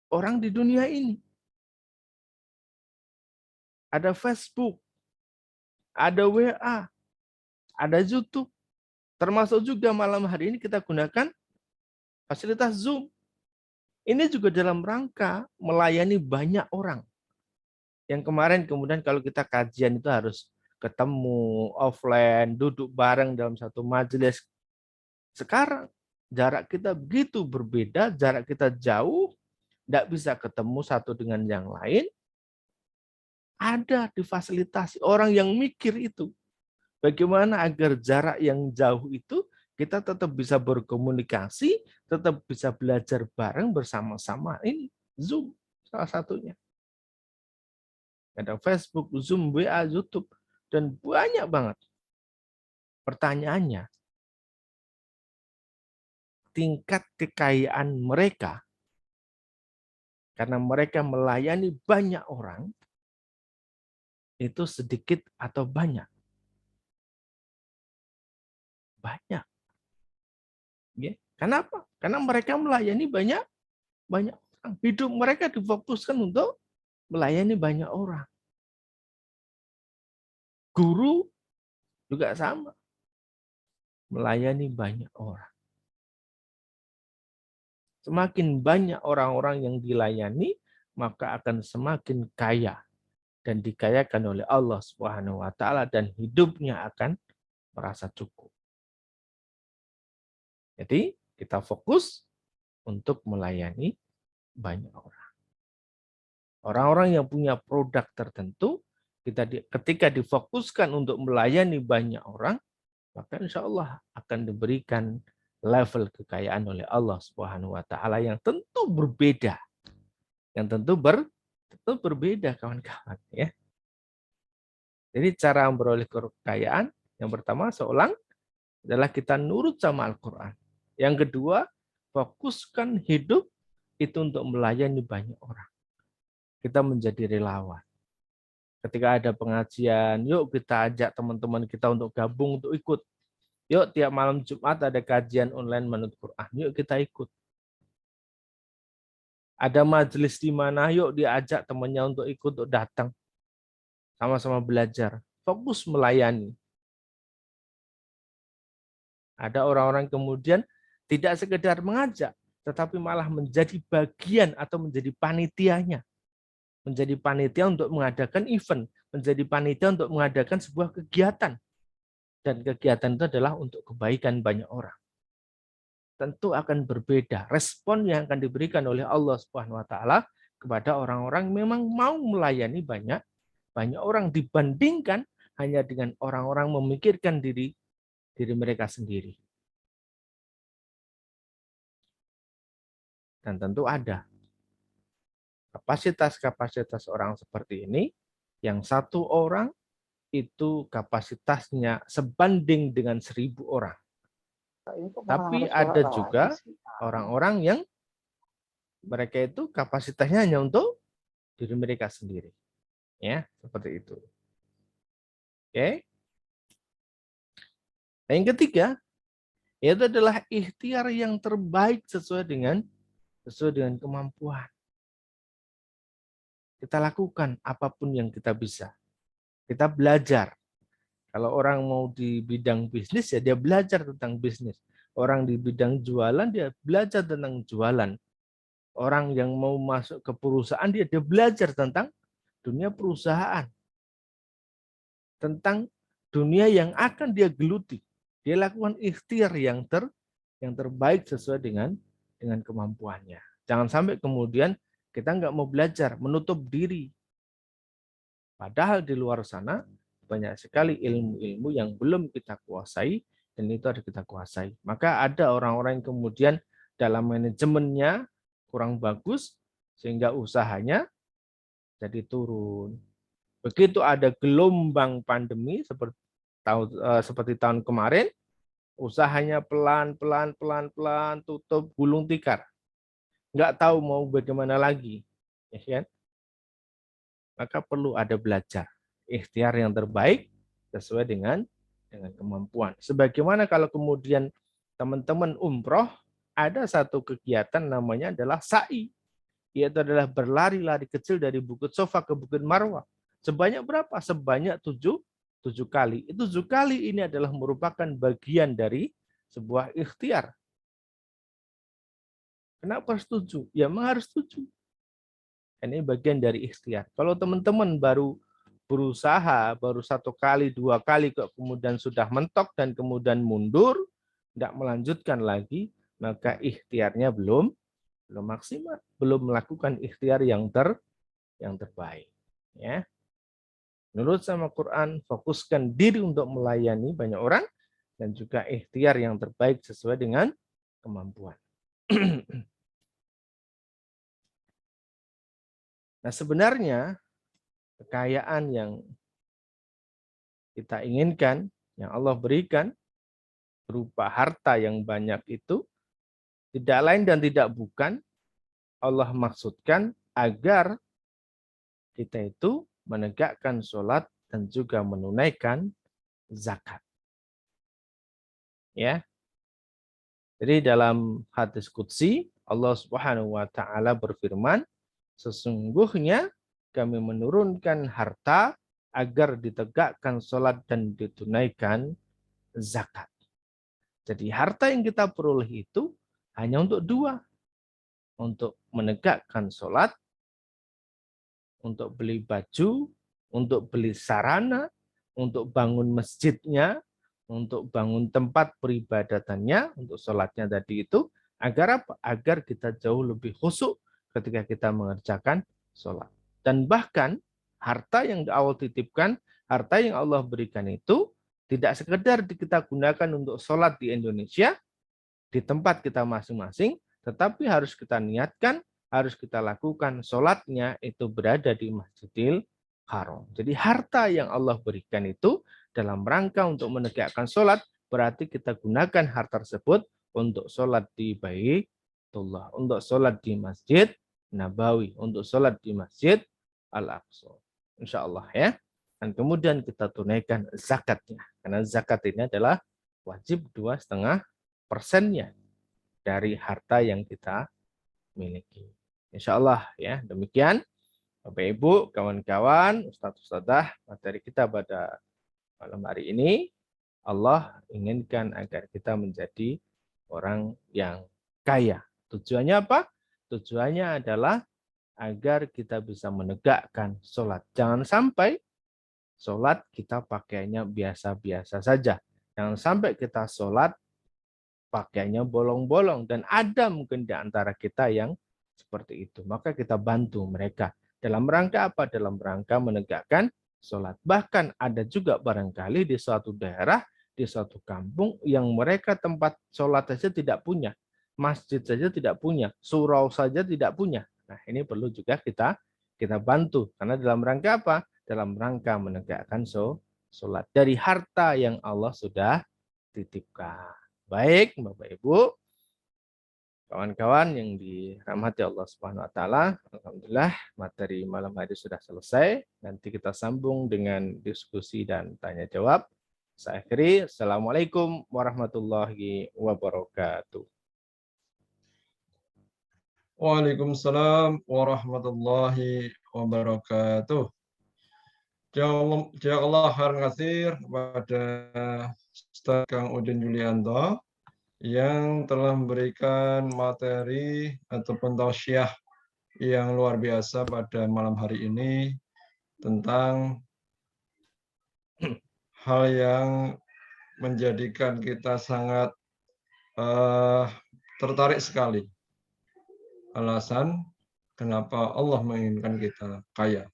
A: orang di dunia ini. Ada Facebook, ada WA, ada YouTube. Termasuk juga malam hari ini kita gunakan fasilitas Zoom. Ini juga dalam rangka melayani banyak orang. Yang kemarin kemudian kalau kita kajian itu harus ketemu offline, duduk bareng dalam satu majelis. Sekarang jarak kita begitu berbeda, jarak kita jauh, tidak bisa ketemu satu dengan yang lain. Ada difasilitasi orang yang mikir itu. Bagaimana agar jarak yang jauh itu kita tetap bisa berkomunikasi, tetap bisa belajar bareng bersama-sama. Ini Zoom salah satunya. Ada Facebook, Zoom, WA, YouTube, dan banyak banget. Pertanyaannya, tingkat kekayaan mereka, karena mereka melayani banyak orang, itu sedikit atau banyak? Banyak. Ya. Kenapa? Karena mereka melayani banyak orang. Hidup mereka difokuskan untuk melayani banyak orang. Guru juga sama. Melayani banyak orang. Semakin banyak orang-orang yang dilayani, maka akan semakin kaya dan dikayakan oleh Allah Subhanahu wa taala dan hidupnya akan merasa cukup. Jadi, kita fokus untuk melayani banyak orang. Orang-orang yang punya produk tertentu, ketika difokuskan untuk melayani banyak orang, maka insya Allah akan diberikan level kekayaan oleh Allah Subhanahu wa taala yang tentu berbeda. Yang tentu berbeda kawan-kawan ya. Jadi cara memperoleh kekayaan yang pertama seorang adalah kita nurut sama Al-Qur'an. Yang kedua, fokuskan hidup itu untuk melayani banyak orang. Kita menjadi relawan. Ketika ada pengajian, yuk kita ajak teman-teman kita untuk gabung, untuk ikut. Yuk tiap malam Jumat ada kajian online menurut Quran. Yuk kita ikut. Ada majelis di mana, yuk diajak temannya untuk ikut, untuk datang. Sama-sama belajar. Fokus melayani. Ada orang-orang kemudian tidak sekedar mengajak, tetapi malah menjadi bagian atau menjadi panitianya. Menjadi panitia untuk mengadakan event. Menjadi panitia untuk mengadakan sebuah kegiatan. Dan kegiatan itu adalah untuk kebaikan banyak orang. Tentu akan berbeda. Respon yang akan diberikan oleh Allah Subhanahu wa taala kepada orang-orang memang mau melayani banyak orang dibandingkan hanya dengan orang-orang memikirkan diri mereka sendiri. Dan tentu ada kapasitas orang seperti ini yang satu orang itu kapasitasnya sebanding dengan 1.000 orang. Tapi ada juga orang-orang yang mereka itu kapasitasnya hanya untuk diri mereka sendiri. Ya, seperti itu. Oke. Yang ketiga, itu adalah ikhtiar yang terbaik sesuai dengan kemampuan. Kita lakukan apapun yang kita bisa. Kita belajar. Kalau orang mau di bidang bisnis, ya dia belajar tentang bisnis. Orang di bidang jualan, dia belajar tentang jualan. Orang yang mau masuk ke perusahaan, dia belajar tentang dunia perusahaan. Tentang dunia yang akan dia geluti. Dia lakukan ikhtiar yang terbaik sesuai dengan kemampuannya. Jangan sampai kemudian kita nggak mau belajar, menutup diri. Padahal di luar sana banyak sekali ilmu-ilmu yang belum kita kuasai dan itu harus kita kuasai. Maka ada orang-orang yang kemudian dalam manajemennya kurang bagus sehingga usahanya jadi turun. Begitu ada gelombang pandemi seperti tahun kemarin, usahanya pelan-pelan tutup gulung tikar. Nggak tahu mau bagaimana lagi. Ya kan? maka perlu ada belajar. Ikhtiar yang terbaik sesuai dengan kemampuan. Sebagaimana kalau kemudian teman-teman umroh, ada satu kegiatan namanya adalah sa'i, yaitu adalah berlari-lari kecil dari Bukit Sofa ke Bukit Marwah. Sebanyak berapa? Sebanyak tujuh kali. Itu 7 kali ini adalah merupakan bagian dari sebuah ikhtiar. Kenapa harus 7? Ya memang harus 7. Ini bagian dari ikhtiar. Kalau teman-teman baru berusaha, baru 1 kali, 2 kali, kok kemudian sudah mentok dan kemudian mundur, tidak melanjutkan lagi, maka ikhtiarnya belum maksimal, belum melakukan ikhtiar yang terbaik. Ya. Menurut sama Quran, fokuskan diri untuk melayani banyak orang dan juga ikhtiar yang terbaik sesuai dengan kemampuan. Nah, sebenarnya kekayaan yang kita inginkan, yang Allah berikan berupa harta yang banyak itu tidak lain dan tidak bukan Allah maksudkan agar kita itu menegakkan sholat dan juga menunaikan zakat. Ya. Jadi dalam hadis qudsi Allah Subhanahu wa taala berfirman, sesungguhnya kami menurunkan harta agar ditegakkan sholat dan ditunaikan zakat. Jadi harta yang kita peroleh itu hanya untuk 2. Untuk menegakkan sholat, untuk beli baju, untuk beli sarana, untuk bangun masjidnya, untuk bangun tempat peribadatannya, untuk sholatnya tadi itu, agar apa? Agar kita jauh lebih khusyuk ketika kita mengerjakan sholat. Dan bahkan harta yang Allah titipkan, harta yang Allah berikan itu tidak sekedar kita gunakan untuk sholat di Indonesia, di tempat kita masing-masing, tetapi harus kita niatkan, harus kita lakukan sholatnya itu berada di Masjidil Haram. Jadi harta yang Allah berikan itu dalam rangka untuk menegakkan sholat, berarti kita gunakan harta tersebut untuk sholat di Baitullah, untuk sholat di Masjid Nabawi, untuk sholat di Masjid Al-Aqsa. Insya Allah ya. Dan kemudian kita tunaikan zakatnya. Karena zakat ini adalah wajib 2,5% dari harta yang kita miliki. Insya Allah ya. Demikian Bapak Ibu, kawan-kawan, Ustadz-Ustadzah, materi kita pada malam hari ini. Allah inginkan agar kita menjadi orang yang kaya. Tujuannya apa? Tujuannya adalah agar kita bisa menegakkan sholat. Jangan sampai sholat kita pakainya biasa-biasa saja. Jangan sampai kita sholat pakainya bolong-bolong. Dan ada mungkin di antara kita yang seperti itu. Maka kita bantu mereka. Dalam rangka apa? Dalam rangka menegakkan sholat. Bahkan ada juga barangkali di suatu daerah, di suatu kampung, yang mereka tempat sholat saja tidak punya. Masjid saja tidak punya. Surau saja tidak punya. Nah, ini perlu juga kita bantu. Karena dalam rangka apa? Dalam rangka menegakkan sholat. Dari harta yang Allah sudah titipkan. Baik, Bapak Ibu, kawan-kawan yang dirahmati Allah Subhanahu wa taala, alhamdulillah materi malam hari sudah selesai. Nanti kita sambung dengan diskusi dan tanya jawab. Saya akhiri, Assalamualaikum warahmatullahi wabarakatuh.
B: Waalaikumsalam warahmatullahi wabarakatuh. Jazakallah khairan katsir kepada Ustaz Kang Udin Yulianto yang telah memberikan materi ataupun tausiah yang luar biasa pada malam hari ini tentang hal yang menjadikan kita sangat tertarik sekali. Alasan kenapa Allah menginginkan kita kaya.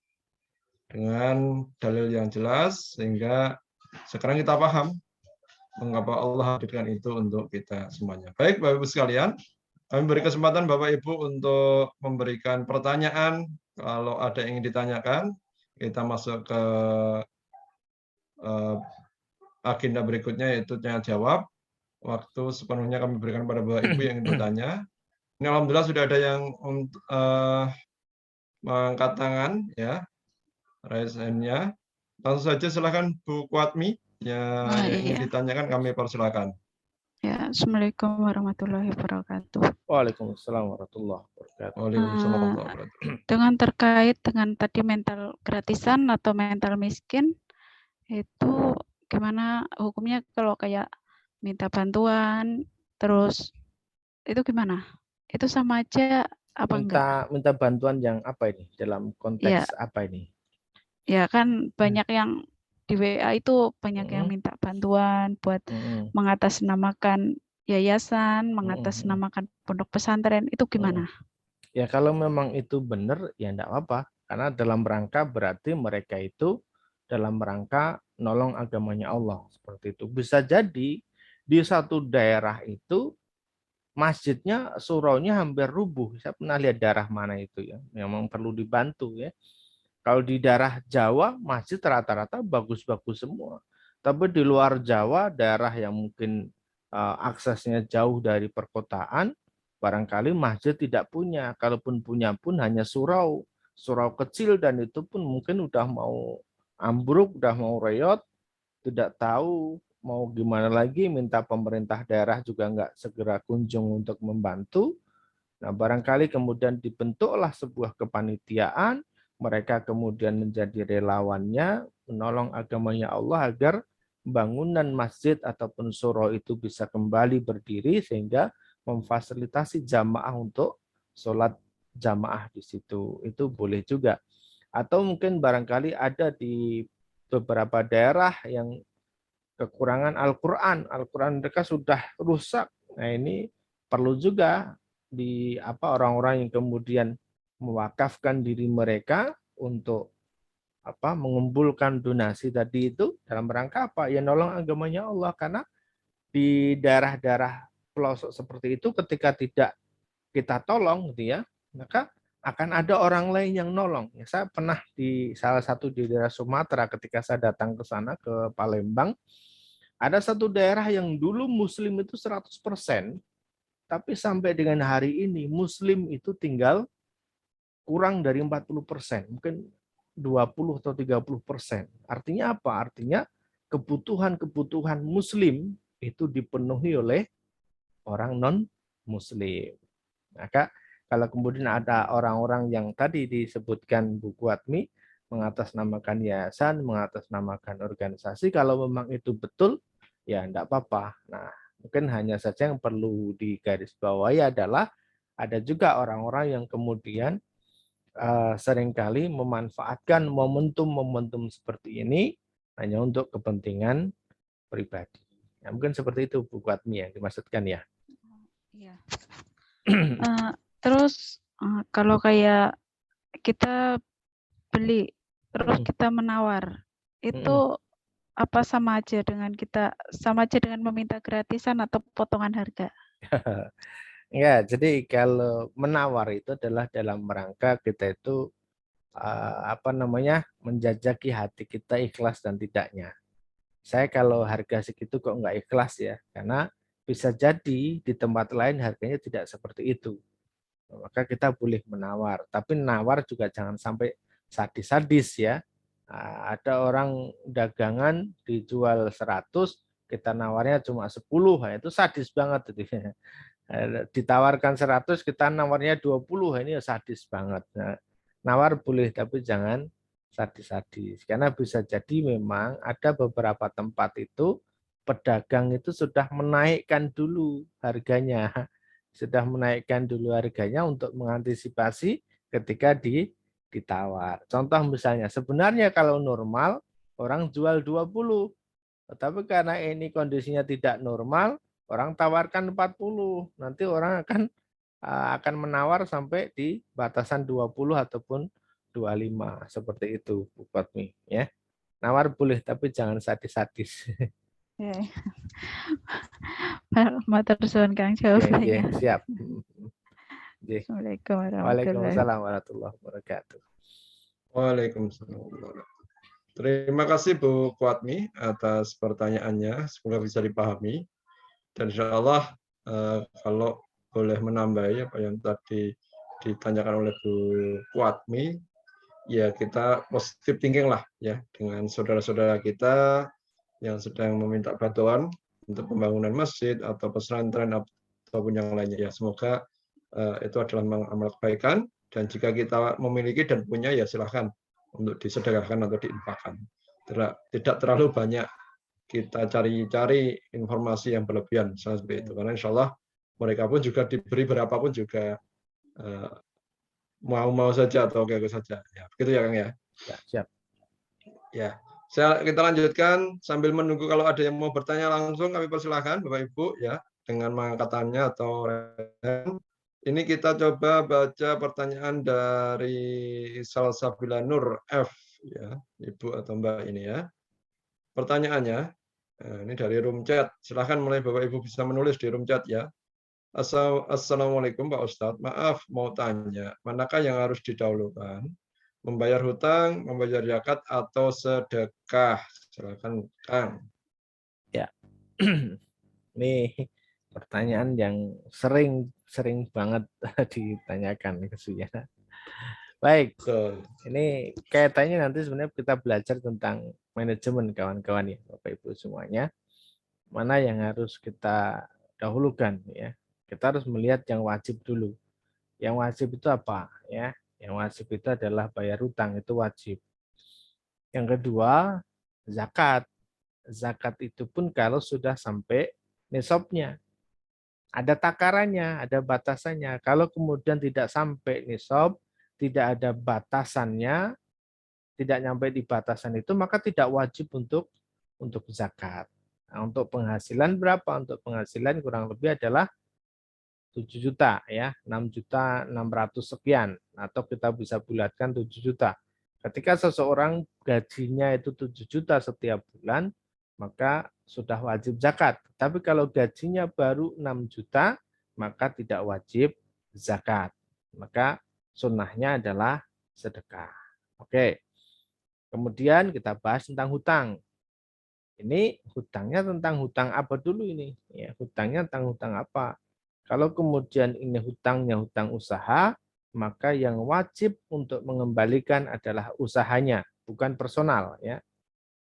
B: Dengan dalil yang jelas, sehingga sekarang kita paham mengapa Allah hadirkan itu untuk kita semuanya. Baik, Bapak Ibu sekalian, kami beri kesempatan Bapak Ibu untuk memberikan pertanyaan. Kalau ada yang ingin ditanyakan, kita masuk ke agenda berikutnya, yaitu tanya jawab. Waktu sepenuhnya kami berikan pada Bapak Ibu yang ingin bertanya. Ini alhamdulillah sudah ada yang mengangkat tangan, ya. raise hand-nya. Langsung saja silakan Bu Kuatmi. Yang ingin
C: Iya.
B: ditanyakan kami persilakan.
C: Ya, Assalamualaikum warahmatullahi wabarakatuh.
A: Waalaikumsalam warahmatullahi wabarakatuh.
B: Waalaikumsalam warahmatullahi wabarakatuh.
C: Dengan terkait dengan tadi mental gratisan atau mental miskin, itu gimana hukumnya kalau kayak minta bantuan, terus itu gimana? Itu sama aja apa enggak?
A: Minta bantuan yang apa ini? Dalam
C: Ya,
A: konteks apa ini?
C: ya kan banyak yang di WA itu banyak yang
A: Mm-mm,
C: minta bantuan buat
A: mm-mm,
C: mengatasnamakan yayasan,
A: mm-mm,
C: mengatasnamakan pondok pesantren, itu
A: mm-mm.
C: gimana?
A: Ya kalau memang itu benar ya enggak apa-apa. Karena dalam rangka berarti mereka itu dalam rangka nolong agamanya Allah. Seperti itu. Bisa jadi di satu daerah itu masjidnya suraunya hampir rubuh. Saya pernah lihat daerah mana itu ya. Memang perlu dibantu ya. Kalau di daerah Jawa masjid rata-rata bagus-bagus semua. Tapi di luar Jawa daerah yang mungkin aksesnya jauh dari perkotaan barangkali masjid tidak punya. Kalaupun punya pun hanya surau, surau kecil dan itu pun mungkin udah mau ambruk, udah mau reyot, tidak tahu mau gimana lagi, minta pemerintah daerah juga nggak segera kunjung untuk membantu. Nah, barangkali kemudian dibentuklah sebuah kepanitiaan, mereka kemudian menjadi relawannya, menolong agamanya Allah agar bangunan masjid ataupun surau itu bisa kembali berdiri sehingga memfasilitasi jamaah untuk sholat jamaah di situ. Itu boleh juga. Atau mungkin barangkali ada di beberapa daerah yang kekurangan Al-Quran. Al-Quran mereka sudah rusak. Nah ini perlu juga di orang-orang yang kemudian mewakafkan diri mereka untuk mengumpulkan donasi tadi itu dalam rangka apa? Ya nolong agamanya Allah karena di daerah-daerah pelosok seperti itu ketika tidak kita tolong gitu ya, maka akan ada orang lain yang nolong. Ya, saya pernah di salah satu di daerah Sumatera ketika saya datang ke sana ke Palembang, ada satu daerah yang dulu Muslim itu 100%, tapi sampai dengan hari ini Muslim itu tinggal kurang dari 40%, mungkin 20 atau 30%. Artinya apa? Artinya kebutuhan-kebutuhan Muslim itu dipenuhi oleh orang non-Muslim. Maka kalau kemudian ada orang-orang yang tadi disebutkan Bu Kuatmi, mengatasnamakan yayasan, mengatasnamakan organisasi, kalau memang itu betul, ya enggak apa-apa. Nah, mungkin hanya saja yang perlu digarisbawahi adalah ada juga orang-orang yang kemudian seringkali memanfaatkan momentum-momentum seperti ini hanya untuk kepentingan pribadi. Ya, mungkin seperti itu Bu Kuatmi yang dimaksudkan ya.
C: Iya. Terus kalau kayak kita beli terus kita menawar, itu apa sama aja dengan meminta gratisan atau potongan harga?
A: Ya, jadi kalau menawar itu adalah dalam rangka kita itu menjajaki hati kita ikhlas dan tidaknya. Saya kalau harga segitu kok nggak ikhlas ya, karena bisa jadi di tempat lain harganya tidak seperti itu. Maka kita boleh menawar, tapi menawar juga jangan sampai sadis-sadis ya. Ada orang dagangan dijual 100, kita nawarnya cuma 10, nah itu sadis banget itu. Ditawarkan 100, kita nawarnya 20, ini ya sadis banget. Nah, nawar boleh tapi jangan sadis-sadis. Karena bisa jadi memang ada beberapa tempat itu pedagang itu sudah menaikkan dulu harganya. Sudah menaikkan dulu harganya untuk mengantisipasi ketika ditawar. Contoh misalnya, sebenarnya kalau normal orang jual 20, tetapi karena ini kondisinya tidak normal, orang tawarkan 40. Nanti orang akan menawar sampai di batasan 20 ataupun 25 seperti itu Bu Fatmi ya. Nawar boleh tapi jangan sadis-sadis.
C: Ya. Matur suwun Kang jawabannya.
A: Siap.
C: Assalamualaikum warahmatullahi
A: Waalaikumsalam warahmatullahi wabarakatuh.
B: Waalaikumsalam. Terima kasih Bu Kuatmi atas pertanyaannya. Semoga bisa dipahami. Dan insya Allah kalau boleh menambahi apa yang tadi ditanyakan oleh Bu Kuatmi, ya kita positive thinking lah ya dengan saudara-saudara kita yang sedang meminta bantuan untuk pembangunan masjid atau pesantren ataupun yang lainnya ya. Semoga itu adalah amal kebaikan, dan jika kita memiliki dan punya ya silahkan untuk disedekahkan atau diinfakkan. Tidak terlalu banyak kita cari-cari informasi yang berlebihan seperti itu, karena insya Allah mereka pun juga diberi berapapun juga mau saja atau oke saja ya, begitu ya Kang ya.
A: Ya, siap.
B: Ya, kita lanjutkan sambil menunggu kalau ada yang mau bertanya langsung, kami persilahkan Bapak Ibu ya dengan mengangkat tangannya atau ini kita coba baca pertanyaan dari Salsabila Nur F ya, Ibu atau Mbak ini ya. Pertanyaannya ini dari room chat. Silahkan mulai Bapak Ibu bisa menulis di room chat ya. Assalamualaikum Pak Ustadz. Maaf mau tanya, manakah yang harus didahulukan? Membayar hutang, membayar zakat, atau sedekah? Silakan Kang.
A: Ya. Ini pertanyaan yang sering banget ditanyakan ya. Baik. Ini kaitannya nanti sebenarnya kita belajar tentang manajemen kawan-kawan ya, Bapak Ibu semuanya. Mana yang harus kita dahulukan ya. Kita harus melihat yang wajib dulu. Yang wajib itu apa ya? Yang wajib itu adalah bayar hutang, itu wajib. Yang kedua, zakat. Zakat itu pun kalau sudah sampai nisabnya. Ada takarannya, ada batasannya. Kalau kemudian tidak sampai nisab, tidak ada batasannya, tidak nyampe di batasan itu, maka tidak wajib untuk zakat. Nah, untuk penghasilan berapa? Untuk penghasilan kurang lebih adalah 7 juta ya, 6.600.000 sekian, atau kita bisa bulatkan 7 juta. Ketika seseorang gajinya itu 7 juta setiap bulan, maka sudah wajib zakat. Tapi kalau gajinya baru 6 juta, maka tidak wajib zakat. Maka sunnahnya adalah sedekah. Oke. Kemudian kita bahas tentang hutang. Ini hutangnya tentang hutang apa dulu ini? Ya, hutangnya tentang hutang apa? Kalau kemudian ini hutangnya hutang usaha, maka yang wajib untuk mengembalikan adalah usahanya, bukan personal ya.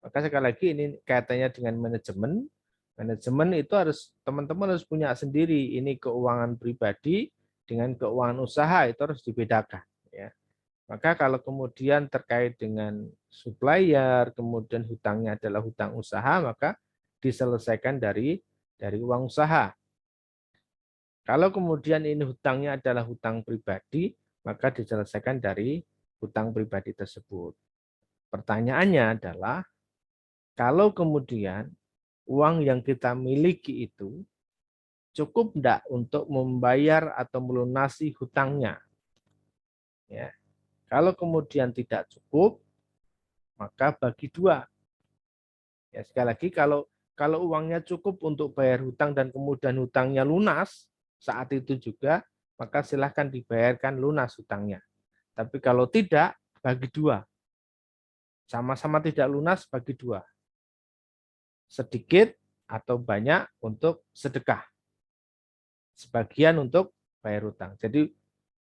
A: Maka sekali lagi ini kaitannya dengan manajemen. Manajemen itu harus teman-teman harus punya sendiri. Ini keuangan pribadi dengan keuangan usaha itu harus dibedakan ya. Maka kalau kemudian terkait dengan supplier, kemudian hutangnya adalah hutang usaha, maka diselesaikan dari uang usaha. Kalau kemudian ini hutangnya adalah hutang pribadi, maka diselesaikan dari hutang pribadi tersebut. Pertanyaannya adalah, kalau kemudian uang yang kita miliki itu cukup enggak untuk membayar atau melunasi hutangnya? Ya. Kalau kemudian tidak cukup, maka bagi dua. Ya, sekali lagi kalau uangnya cukup untuk bayar hutang dan kemudian hutangnya lunas saat itu juga, maka silahkan dibayarkan lunas hutangnya. Tapi kalau tidak, bagi dua. Sama-sama tidak lunas, bagi dua. Sedikit atau banyak untuk sedekah. Sebagian untuk bayar hutang. Jadi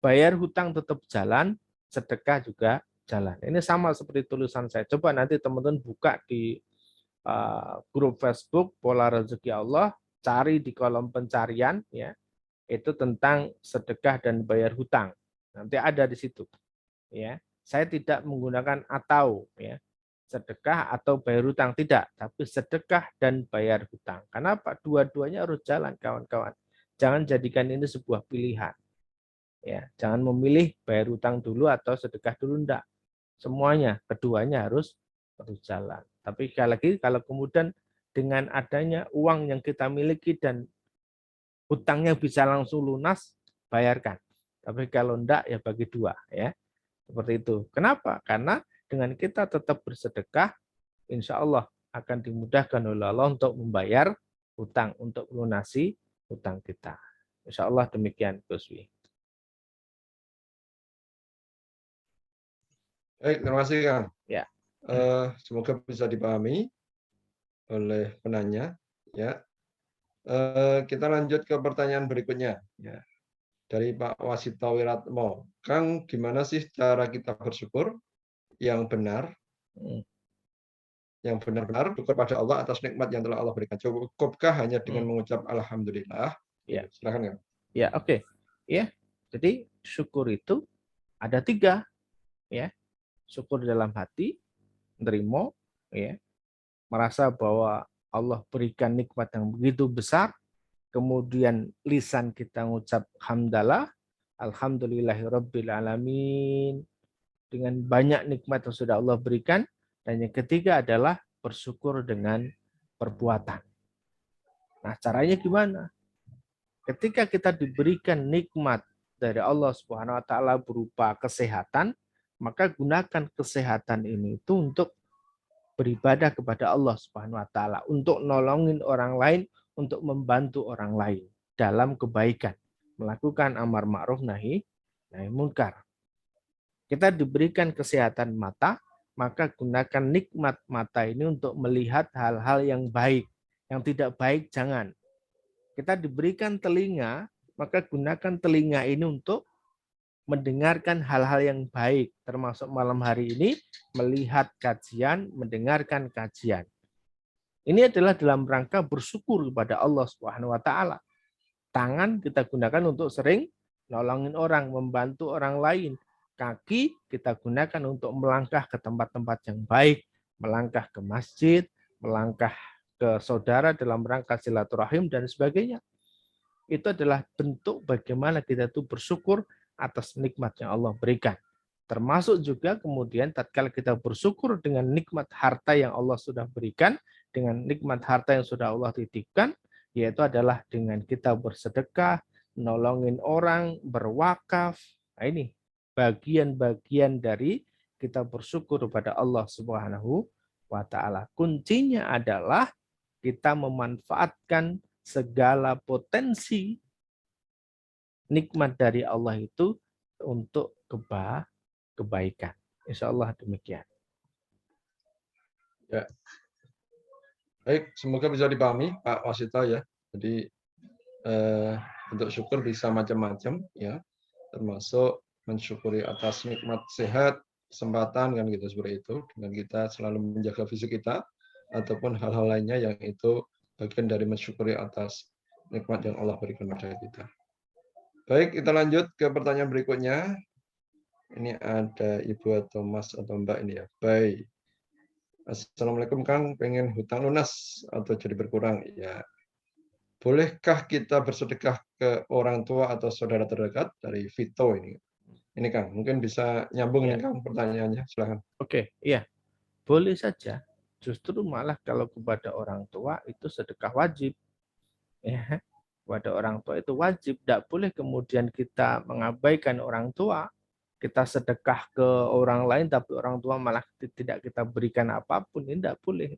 A: bayar hutang tetap jalan, sedekah juga jalan. Ini sama seperti tulisan saya. Coba nanti teman-teman buka di grup Facebook Pola Rezeki Allah, cari di kolom pencarian ya, itu tentang sedekah dan bayar hutang. Nanti ada di situ. Ya. Saya tidak menggunakan atau ya. Sedekah atau bayar hutang tidak, tapi sedekah dan bayar hutang. Kenapa? Dua-duanya harus jalan, kawan-kawan. Jangan jadikan ini sebuah pilihan. Ya, jangan memilih bayar hutang dulu atau sedekah dulu, enggak. Semuanya, keduanya harus jalan. Tapi sekali lagi, kalau kemudian dengan adanya uang yang kita miliki dan hutangnya bisa langsung lunas, bayarkan. Tapi kalau enggak, ya bagi dua. Ya. Seperti itu. Kenapa? Karena dengan kita tetap bersedekah, insya Allah akan dimudahkan oleh Allah untuk membayar hutang, untuk melunasi hutang kita. Insya Allah demikian, Gus Wi.
B: Baik, terima kasih Kang.
A: Ya.
B: Semoga bisa dipahami oleh penanya. Ya, kita lanjut ke pertanyaan berikutnya. Ya, dari Pak Wasito Wiratmo. Kang, gimana sih cara kita bersyukur yang benar, yang benar-benar syukur pada Allah atas nikmat yang telah Allah berikan. Cukupkah hanya dengan mengucap alhamdulillah?
A: Ya.
B: Silakan ya.
A: Ya, oke. Ya. Jadi syukur itu ada 3, ya. Syukur dalam hati, nerimo, ya. Merasa bahwa Allah berikan nikmat yang begitu besar, kemudian lisan kita mengucap hamdalah, alhamdulillahirabbil alamin, dengan banyak nikmat yang sudah Allah berikan. Dan yang ketiga adalah bersyukur dengan perbuatan. Nah, caranya gimana? Ketika kita diberikan nikmat dari Allah Subhanahu wa taala berupa kesehatan, maka gunakan kesehatan ini itu untuk beribadah kepada Allah Subhanahu wa taala, untuk nolongin orang lain, untuk membantu orang lain dalam kebaikan, melakukan amar ma'ruf nahi munkar. Kita diberikan kesehatan mata, maka gunakan nikmat mata ini untuk melihat hal-hal yang baik. Yang tidak baik jangan. Kita diberikan telinga, maka gunakan telinga ini untuk mendengarkan hal-hal yang baik, termasuk malam hari ini melihat kajian, mendengarkan kajian. Ini adalah dalam rangka bersyukur kepada Allah Subhanahu wa taala. Tangan kita gunakan untuk sering nolongin orang, membantu orang lain. Kaki kita gunakan untuk melangkah ke tempat-tempat yang baik, melangkah ke masjid, melangkah ke saudara dalam rangka silaturahim dan sebagainya. Itu adalah bentuk bagaimana kita itu bersyukur atas nikmat yang Allah berikan. Termasuk juga kemudian tatkala kita bersyukur dengan nikmat harta yang Allah sudah berikan, dengan nikmat harta yang sudah Allah titipkan, yaitu adalah dengan kita bersedekah, nolongin orang, berwakaf. Nah, ini bagian-bagian dari kita bersyukur kepada Allah Subhanahu wa taala. Kuncinya adalah kita memanfaatkan segala potensi nikmat dari Allah itu untuk kebaikan. Insya Allah demikian.
B: Ya. Baik, semoga bisa dipahami Pak Wasito ya. Jadi untuk syukur bisa macam-macam ya, termasuk mensyukuri atas nikmat sehat, kesempatan kan gitu seperti itu, dengan kita selalu menjaga fisik kita ataupun hal-hal lainnya yang itu bagian dari mensyukuri atas nikmat yang Allah berikan kepada kita. Baik, kita lanjut ke pertanyaan berikutnya. Ini ada Ibu atau Mas atau Mbak ini ya. Baik. Assalamualaikum Kang, pengen hutang lunas atau jadi berkurang? Ya. Bolehkah kita bersedekah ke orang tua atau saudara terdekat? Dari Vito ini. Ini Kang, mungkin bisa nyambung
A: Ya.
B: nih Kang pertanyaannya, silakan.
A: Oke, iya. Boleh saja. Justru malah kalau kepada orang tua itu sedekah wajib. Ya. Kepada orang tua itu wajib. Tidak boleh kemudian kita mengabaikan orang tua. Kita sedekah ke orang lain, tapi orang tua malah tidak kita berikan apapun. Ini tidak boleh.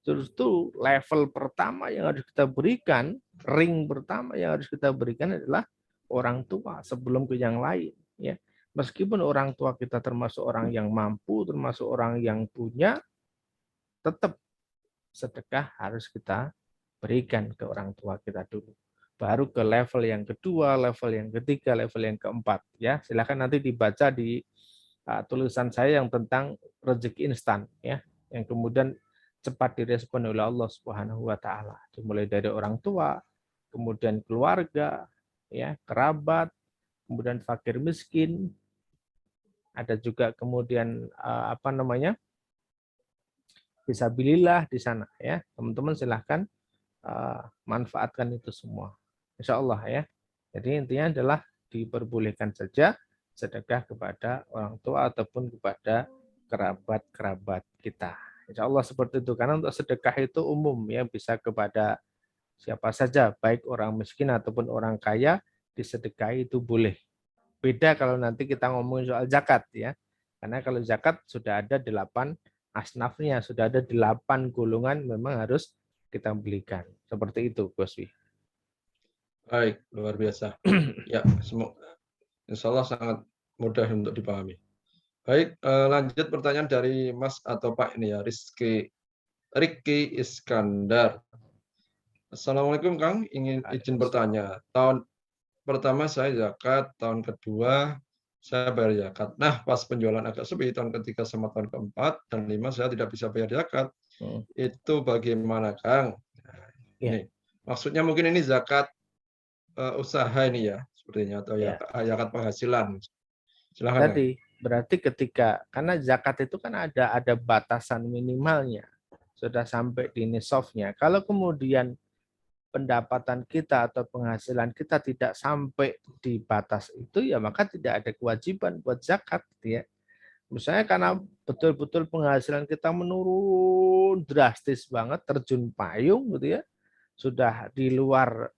A: Justru level pertama yang harus kita berikan, ring pertama yang harus kita berikan adalah orang tua sebelum ke yang lain. Ya. Meskipun orang tua kita termasuk orang yang mampu, termasuk orang yang punya, tetap sedekah harus kita berikan ke orang tua kita dulu. Baru ke level yang kedua, level yang ketiga, level yang keempat. Ya, silakan nanti dibaca di tulisan saya yang tentang rezeki instan, ya, yang kemudian cepat direspon oleh Allah Subhanahu wa taala. Dimulai dari orang tua, kemudian keluarga, ya, kerabat, kemudian fakir miskin, ada juga kemudian fisabilillah di sana, ya. Teman-teman silahkan manfaatkan itu semua. Insya Allah ya. Jadi intinya adalah diperbolehkan saja sedekah kepada orang tua ataupun kepada kerabat-kerabat kita. Insya Allah seperti itu. Karena untuk sedekah itu umum ya, bisa kepada siapa saja, baik orang miskin ataupun orang kaya, disedekahi itu boleh. Beda kalau nanti kita ngomongin soal zakat ya. Karena kalau zakat sudah ada 8 asnafnya, sudah ada 8 golongan memang harus kita belikan. Seperti itu, Gus Wi.
B: Baik, luar biasa. Ya, semoga insya Allah sangat mudah untuk dipahami. Baik, lanjut pertanyaan dari Mas atau Pak ini ya, Riki Iskandar. Assalamualaikum Kang, ingin izin bertanya. Tahun pertama saya zakat, tahun kedua saya bayar zakat. Nah, pas penjualan agak sepi tahun ketiga sama tahun keempat dan 5 saya tidak bisa bayar zakat. Itu bagaimana, Kang? Nah,
A: Ya.
B: ini maksudnya mungkin ini zakat usaha ini ya, sepertinya atau
A: Ya.
B: zakat penghasilan. Silakan, Kang.
A: Tadi berarti karena zakat itu kan ada batasan minimalnya, sudah sampai di nisabnya. Kalau kemudian pendapatan kita atau penghasilan kita tidak sampai di batas itu, ya maka tidak ada kewajiban buat zakat, ya. Misalnya karena betul-betul penghasilan kita menurun drastis banget, terjun payung gitu ya, sudah di luar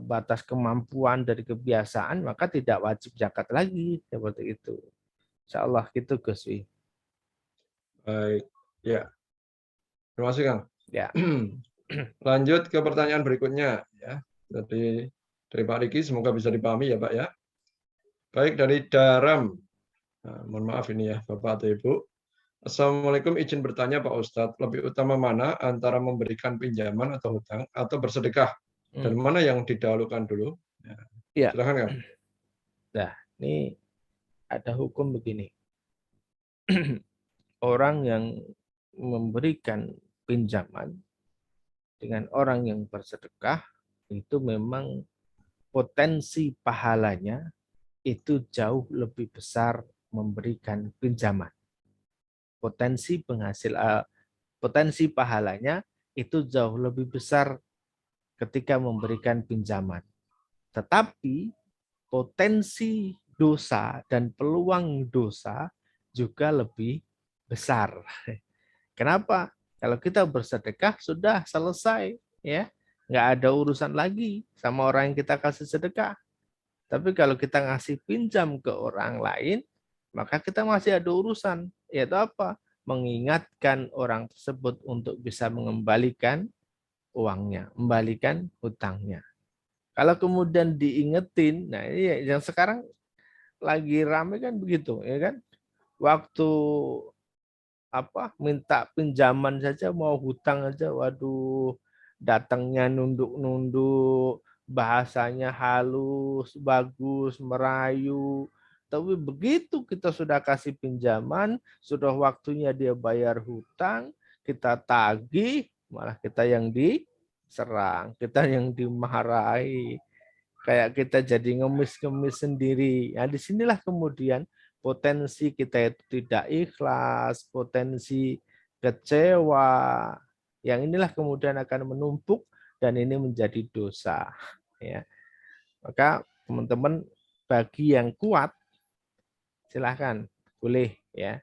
A: batas kemampuan dari kebiasaan, maka tidak wajib zakat lagi, seperti itu. Insya Allah gitu, Gus Wi.
B: Baik, ya. Terima kasih, Kang.
A: Ya.
B: Lanjut ke pertanyaan berikutnya, ya. Jadi dari Pak Riki, semoga bisa dipahami ya, Pak ya. Baik, dari Daram. Nah, mohon maaf ini ya, Bapak atau Ibu. Assalamualaikum, izin bertanya Pak Ustadz, lebih utama mana antara memberikan pinjaman atau hutang atau bersedekah? Dan mana yang didahulukan dulu?
A: Ya.
B: Silakan, Kang.
A: Nah, ini ada hukum begini. Orang yang memberikan pinjaman dengan orang yang bersedekah, itu memang potensi pahalanya itu jauh lebih besar memberikan pinjaman. Potensi pahalanya itu jauh lebih besar ketika memberikan pinjaman. Tetapi potensi dosa dan peluang dosa juga lebih besar. Kenapa? Kalau kita bersedekah sudah selesai, ya, nggak ada urusan lagi sama orang yang kita kasih sedekah. Tapi kalau kita ngasih pinjam ke orang lain, maka kita masih ada urusan, yaitu apa? Mengingatkan orang tersebut untuk bisa mengembalikan uangnya, membalikan hutangnya. Kalau kemudian diingetin, nah ini yang sekarang lagi rame kan begitu, ya kan? Waktu minta pinjaman saja, mau hutang aja, waduh, datangnya nunduk-nunduk, bahasanya halus, bagus, merayu. Tapi begitu kita sudah kasih pinjaman, sudah waktunya dia bayar hutang, kita tagih, malah kita yang diserang, kita yang dimarahi. Kayak kita jadi ngemis-ngemis sendiri. Nah, disinilah kemudian potensi kita itu tidak ikhlas, potensi kecewa, yang inilah kemudian akan menumpuk dan ini menjadi dosa. Ya. Maka teman-teman bagi yang kuat, silahkan boleh ya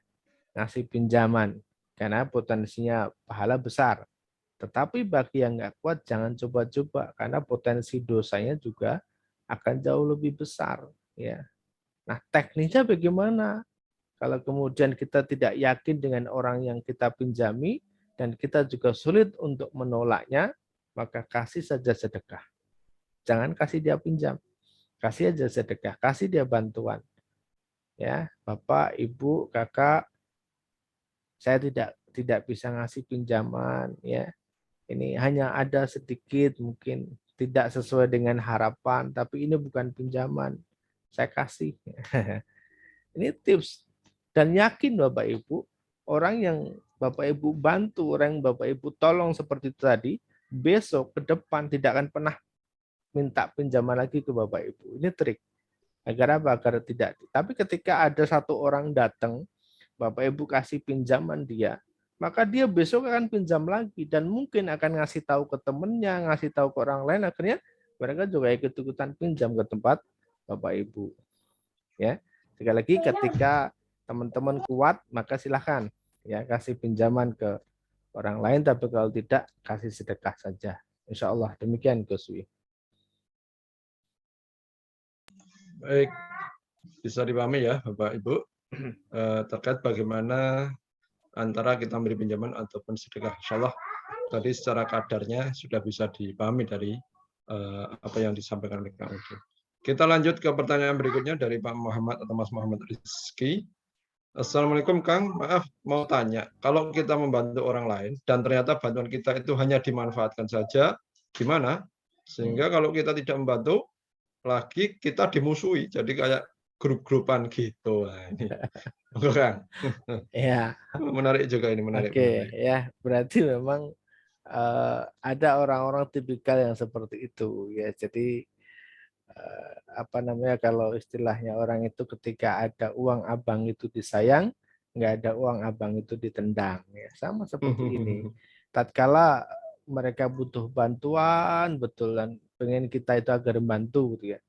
A: ngasih pinjaman karena potensinya pahala besar. Tetapi bagi yang nggak kuat jangan coba-coba karena potensi dosanya juga akan jauh lebih besar. Ya. Nah, teknisnya bagaimana? Kalau kemudian kita tidak yakin dengan orang yang kita pinjami dan kita juga sulit untuk menolaknya, maka kasih saja sedekah. Jangan kasih dia pinjam. Kasih aja sedekah, kasih dia bantuan. Ya, Bapak, Ibu, Kakak, saya tidak bisa ngasih pinjaman ya. Ini hanya ada sedikit, mungkin tidak sesuai dengan harapan, tapi ini bukan pinjaman. Saya kasih. Ini tips. Dan yakin Bapak Ibu, orang yang Bapak Ibu bantu, orang yang Bapak Ibu tolong seperti itu tadi, besok ke depan tidak akan pernah minta pinjaman lagi ke Bapak Ibu. Ini trik. Agar apa? Agar tidak. Tapi ketika ada satu orang datang, Bapak Ibu kasih pinjaman dia, maka dia besok akan pinjam lagi dan mungkin akan ngasih tahu ke temennya, ngasih tahu ke orang lain, akhirnya mereka juga ikut-ikutan pinjam ke tempat Bapak Ibu. Ya. Sekali lagi ketika teman-teman kuat, maka silahkan ya kasih pinjaman ke orang lain, tapi kalau tidak kasih sedekah saja. Insya Allah demikian Gus Wi.
B: Baik, bisa dipahami ya Bapak Ibu terkait bagaimana antara kita memberi pinjaman ataupun sedekah. Insya Allah tadi secara kadarnya sudah bisa dipahami dari apa yang disampaikan oleh Kang Udin. Kita lanjut ke pertanyaan berikutnya dari Pak Muhammad atau Mas Muhammad Rizky. Assalamualaikum Kang, maaf mau tanya, kalau kita membantu orang lain dan ternyata bantuan kita itu hanya dimanfaatkan saja, gimana? Sehingga kalau kita tidak membantu, lagi kita dimusuhi, jadi kayak grup-grupan gitu. Nah, ini. Monggo, Kang.
A: Ya,
B: Menarik juga ini, menarik,
A: oke,
B: menarik.
A: ya berarti memang ada orang-orang tipikal yang seperti itu ya. Jadi apa namanya, kalau istilahnya orang itu ketika ada uang abang itu disayang, nggak ada uang abang itu ditendang ya. Sama seperti ini. Tatkala mereka butuh bantuan betul dan pengen kita itu agar membantu gitu ya.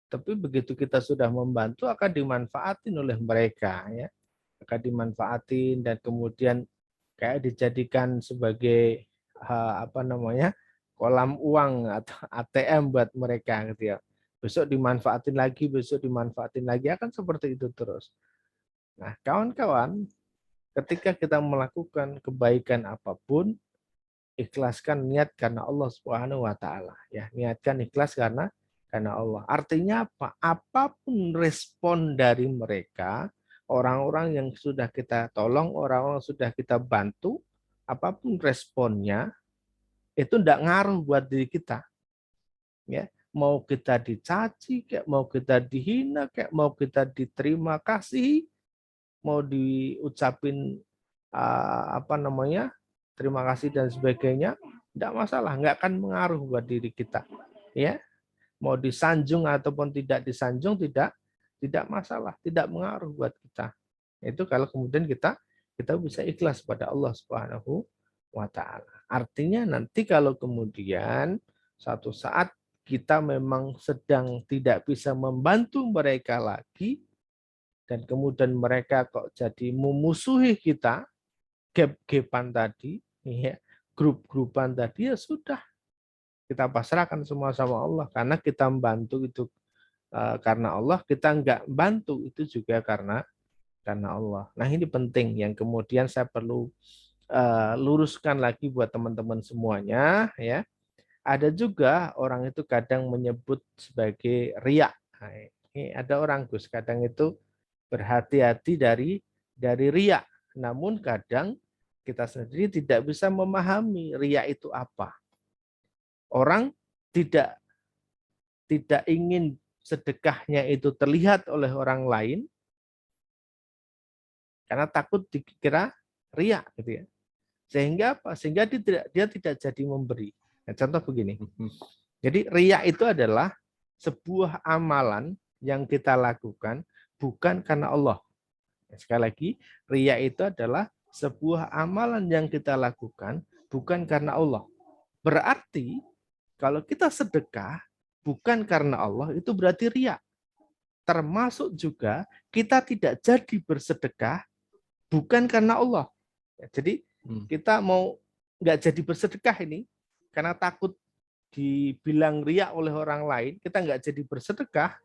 A: Tapi begitu kita sudah membantu akan dimanfaatin oleh mereka ya. Akan dimanfaatin dan kemudian kayak dijadikan sebagai apa namanya, kolam uang atau ATM buat mereka gitu ya. Besok dimanfaatin lagi, besok dimanfaatin lagi, akan seperti itu terus. Nah, kawan-kawan, ketika kita melakukan kebaikan apapun, ikhlaskan niat karena Allah Subhanahu wa taala ya. Niatkan ikhlas karena Allah. Artinya apa? Apapun respon dari mereka, orang-orang yang sudah kita tolong, orang-orang yang sudah kita bantu, apapun responnya, itu tidak ngaruh buat diri kita. Ya, mau kita dicaci, kayak mau kita dihina, kayak mau kita diterima kasih, mau diucapin apa namanya, terima kasih dan sebagainya, tidak masalah, nggak akan mengaruh buat diri kita. Ya, mau disanjung ataupun tidak disanjung tidak masalah, tidak mengaruh buat kita. Itu kalau kemudian kita bisa ikhlas pada Allah Subhanahu wa taala. Artinya nanti kalau kemudian suatu saat kita memang sedang tidak bisa membantu mereka lagi dan kemudian mereka kok jadi memusuhi kita, gap-gapan tadi, ya, grup-grupan tadi, ya sudah, kita pasrahkan semua sama Allah karena kita membantu itu karena Allah, kita enggak bantu itu juga karena Allah. Nah, ini penting yang kemudian saya perlu luruskan lagi buat teman-teman semuanya ya. Ada juga orang itu kadang menyebut sebagai riya. Nah, ini ada orang Gus kadang itu berhati-hati dari riya. Namun kadang kita sendiri tidak bisa memahami riya itu apa. Orang tidak ingin sedekahnya itu terlihat oleh orang lain karena takut dikira riya gitu ya. Sehingga apa? Sehingga dia tidak jadi memberi. Nah, contoh begini. Jadi riya itu adalah sebuah amalan yang kita lakukan bukan karena Allah. Sekali lagi, riya itu adalah sebuah amalan yang kita lakukan bukan karena Allah. Berarti kalau kita sedekah bukan karena Allah, itu berarti riya. Termasuk juga kita tidak jadi bersedekah bukan karena Allah. Jadi kita mau nggak jadi bersedekah ini karena takut dibilang riya oleh orang lain, kita nggak jadi bersedekah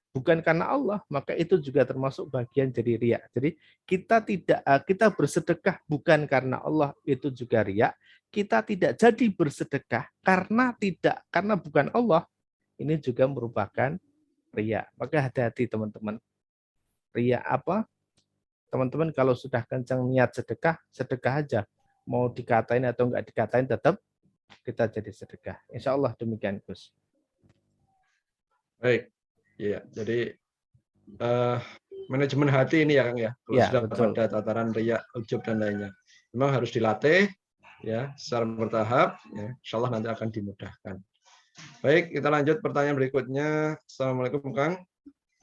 A: bukan karena Allah, maka itu juga termasuk bagian dari riya. Jadi kita bersedekah bukan karena Allah, itu juga riya. Kita tidak jadi bersedekah karena bukan Allah, ini juga merupakan riya. Maka hati-hati teman-teman. Riya apa? Teman-teman kalau sudah kencang niat sedekah, sedekah aja. Mau dikatain atau enggak dikatain, tetap kita jadi sedekah. Insya Allah demikian, Gus.
B: Baik, iya. Jadi manajemen hati ini ya, Kang ya. Kalau
A: Ya,
B: sudah
A: betul.
B: pada tataran riya, ujub dan lainnya, memang harus dilatih ya secara bertahap. Ya, insya Allah nanti akan dimudahkan. Baik, kita lanjut pertanyaan berikutnya. Assalamualaikum, Kang.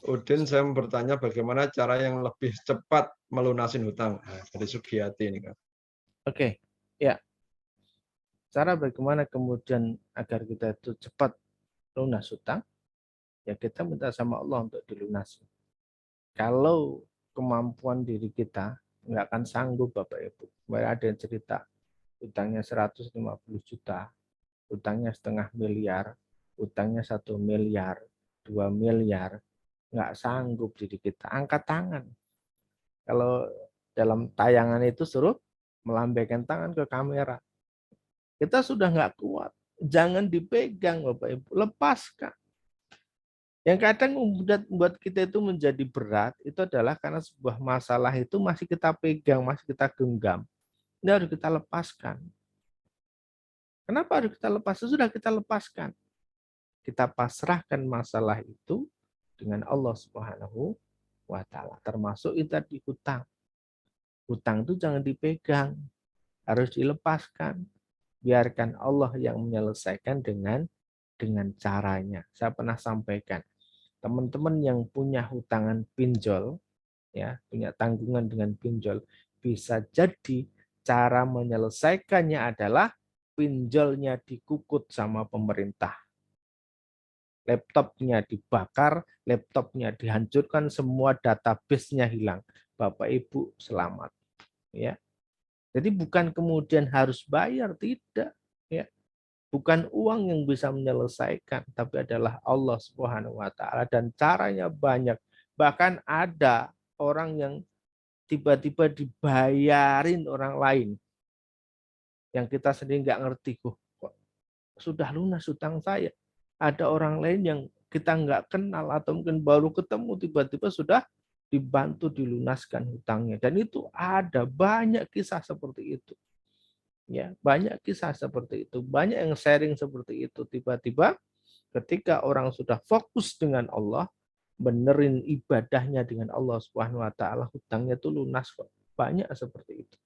B: Udin, saya mau bertanya bagaimana cara yang lebih cepat melunasin hutang. Nah, dari Sugiyati ini, Kang.
A: Oke, ya. Cara bagaimana kemudian agar kita itu cepat lunas hutang, ya kita minta sama Allah untuk dilunasi. Kalau kemampuan diri kita nggak akan sanggup, Bapak Ibu. Kemarin ada yang cerita, hutangnya 150 juta, hutangnya 0,5 miliar, hutangnya 1 miliar, 2 miliar, nggak sanggup diri kita. Angkat tangan. Kalau dalam tayangan itu suruh melambaikan tangan ke kamera. Kita sudah nggak kuat. Jangan dipegang, Bapak Ibu. Lepaskan. Yang kadang membuat kita itu menjadi berat, itu adalah karena sebuah masalah itu masih kita pegang, masih kita genggam. Ini harus kita lepaskan. Kenapa harus kita lepaskan? Sudah kita lepaskan. Kita pasrahkan masalah itu dengan Allah Subhanahu wa ta'ala. Termasuk itu tadi hutang. Hutang itu jangan dipegang, harus dilepaskan. Biarkan Allah yang menyelesaikan dengan caranya. Saya pernah sampaikan, teman-teman yang punya hutangan pinjol, ya, punya tanggungan dengan pinjol, bisa jadi cara menyelesaikannya adalah pinjolnya dikukut sama pemerintah. Laptopnya dibakar, laptopnya dihancurkan, semua database-nya hilang. Bapak Ibu selamat. Ya. Jadi bukan kemudian harus bayar, tidak. Ya. Bukan uang yang bisa menyelesaikan, tapi adalah Allah Subhanahu wa taala, dan caranya banyak. Bahkan ada orang yang tiba-tiba dibayarin orang lain yang kita sendiri nggak ngerti, kok sudah lunas hutang saya. Ada orang lain yang kita nggak kenal atau mungkin baru ketemu, tiba-tiba sudah dibantu dilunaskan hutangnya. Dan itu ada banyak kisah seperti itu. Ya, banyak kisah seperti itu. Banyak yang sharing seperti itu. Tiba-tiba ketika orang sudah fokus dengan Allah, benerin ibadahnya dengan Allah Subhanahu wa taala, hutangnya itu lunas kok. Banyak seperti itu.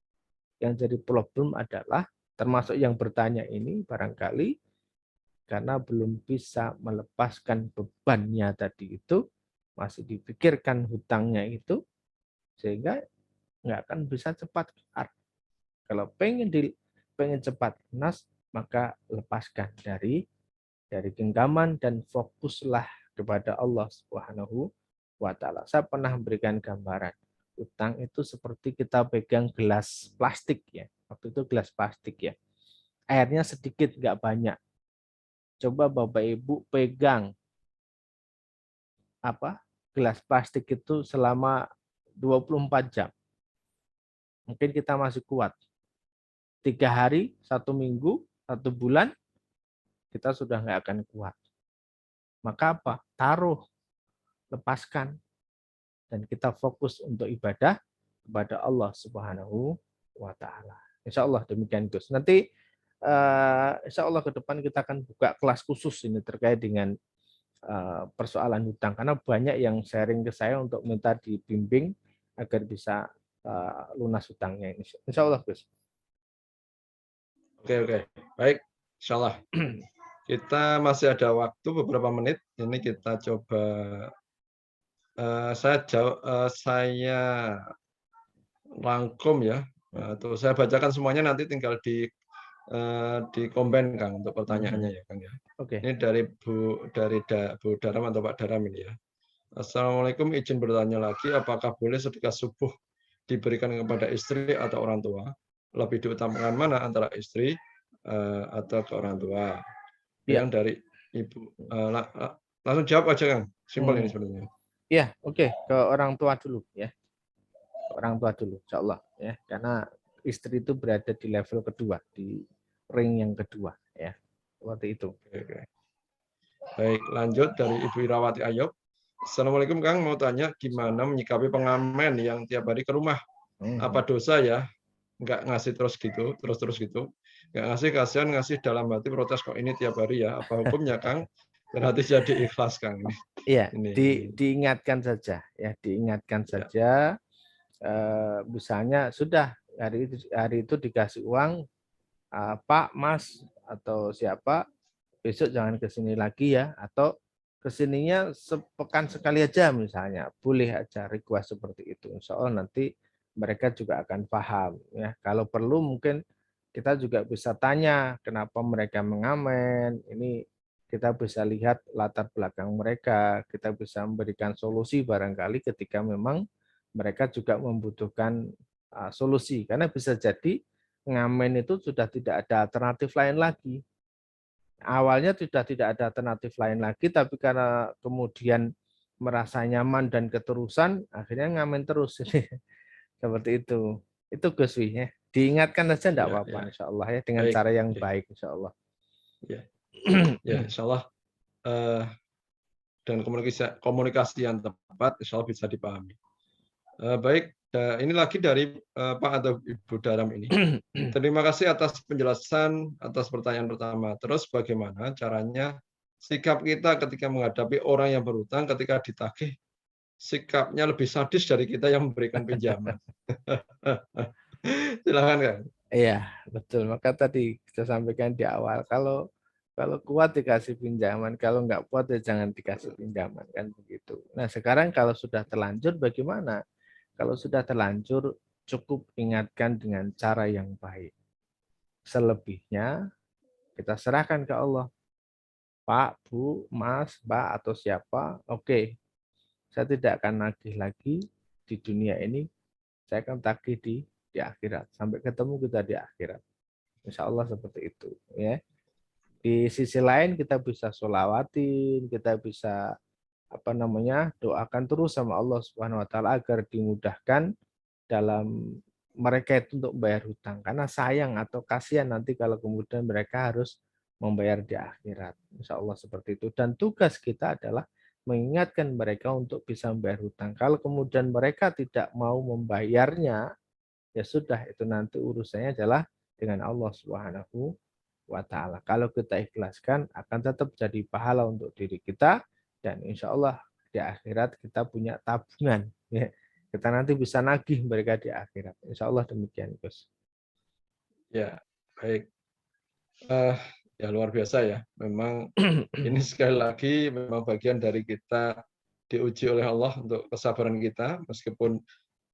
A: Yang jadi problem adalah termasuk yang bertanya ini barangkali karena belum bisa melepaskan bebannya tadi itu, masih dipikirkan hutangnya itu, sehingga nggak akan bisa cepat kelar. Kalau pengen cepat lunas, maka lepaskan dari genggaman dan fokuslah kepada Allah Subhanahu wa taala. Saya pernah memberikan gambaran, hutang itu seperti kita pegang gelas plastik ya. Waktu itu gelas plastik ya. Airnya sedikit, nggak banyak. Coba Bapak Ibu pegang gelas plastik itu selama 24 jam. Mungkin kita masih kuat. 3 hari, 1 minggu, 1 bulan, kita sudah nggak akan kuat. Maka apa? Taruh, lepaskan, dan kita fokus untuk ibadah kepada Allah Subhanahu wa taala. Insya Allah demikian Gus. Nanti insya Allah ke depan kita akan buka kelas khusus ini terkait dengan persoalan hutang, karena banyak yang sharing ke saya untuk minta dibimbing agar bisa lunas hutangnya ini. Insya Allah Gus.
B: Oke. Baik, insya Allah. Kita masih ada waktu beberapa menit. Ini kita coba saya rangkum ya, atau saya bacakan semuanya, nanti tinggal di combine Kang untuk pertanyaannya ya Kang ya.
A: Oke.
B: Ini dari Bu Daram atau Pak Daram ini ya. Assalamualaikum, izin bertanya lagi, apakah boleh sedekah subuh diberikan kepada istri atau orang tua? Lebih diutamakan mana antara istri atau ke orang tua? Yang dari Ibu, langsung jawab aja Kang. Simpel ini sebenarnya.
A: Iya, oke. Ke orang tua dulu ya. Orang tua dulu, insya Allah ya. Karena istri itu berada di level kedua, di ring yang kedua ya. Seperti itu.
B: Oke. Baik, lanjut dari Ibu Irawati Ayub. Assalamualaikum Kang, mau tanya gimana menyikapi pengamen yang tiap hari ke rumah? Apa dosa ya? Nggak ngasih terus gitu. Nggak ngasih, kasihan, ngasih dalam hati protes kok ini tiap hari ya. Apa hukumnya Kang? Berarti jadi ikhlas Kang.
A: Iya, diingatkan saja ya, diingatkan saja. Misalnya sudah hari itu dikasih uang, Pak, Mas atau siapa, besok jangan ke sini lagi ya, atau kesininya sepekan sekali aja misalnya, boleh aja request seperti itu. Insya Allah nanti mereka juga akan paham ya. Kalau perlu mungkin kita juga bisa tanya kenapa mereka mengamen. Ini kita bisa lihat latar belakang mereka, kita bisa memberikan solusi barangkali ketika memang mereka juga membutuhkan solusi. Karena bisa jadi ngamen itu sudah tidak ada alternatif lain lagi. Awalnya sudah tidak ada alternatif lain lagi, tapi karena kemudian merasa nyaman dan keterusan, akhirnya ngamen terus. Seperti itu. Itu Gus Wi ya. Diingatkan saja tidak apa-apa insya Allah ya, dengan cara yang baik insya Allah.
B: Ya insya Allah. Dan komunikasi yang tepat insya Allah bisa dipahami. Baik, ini lagi dari Pak atau Ibu Daram ini. Terima kasih atas penjelasan atas pertanyaan pertama. Terus bagaimana caranya sikap kita ketika menghadapi orang yang berhutang ketika ditagih sikapnya lebih sadis dari kita yang memberikan pinjaman. Silakan Kang.
A: Iya, betul. Maka tadi kita sampaikan di awal, kalau kuat dikasih pinjaman, kalau nggak kuat ya jangan dikasih pinjaman, kan begitu. Nah, sekarang kalau sudah terlanjur bagaimana? Kalau sudah terlanjur, cukup ingatkan dengan cara yang baik. Selebihnya kita serahkan ke Allah. Pak, Bu, Mas, Mbak, atau siapa, oke, saya tidak akan nagih lagi di dunia ini, saya akan tagih di akhirat. Sampai ketemu kita di akhirat. Insya Allah seperti itu. Ya. Di sisi lain kita bisa sholawatin, kita bisa doakan terus sama Allah Subhanahu Wa Taala agar dimudahkan dalam mereka itu untuk bayar hutang. Karena sayang atau kasihan nanti kalau kemudian mereka harus membayar di akhirat. Insya Allah seperti itu. Dan tugas kita adalah mengingatkan mereka untuk bisa membayar hutang. Kalau kemudian mereka tidak mau membayarnya, ya sudah, itu nanti urusannya adalah dengan Allah Subhanahu wa Ta'ala. Kalau kita ikhlaskan, akan tetap jadi pahala untuk diri kita, dan insya Allah di akhirat kita punya tabungan. Ya. Kita nanti bisa nagih mereka di akhirat. Insya Allah demikian, Gus.
B: Ya, baik. Ya luar biasa ya. Memang ini sekali lagi memang bagian dari kita diuji oleh Allah untuk kesabaran kita, meskipun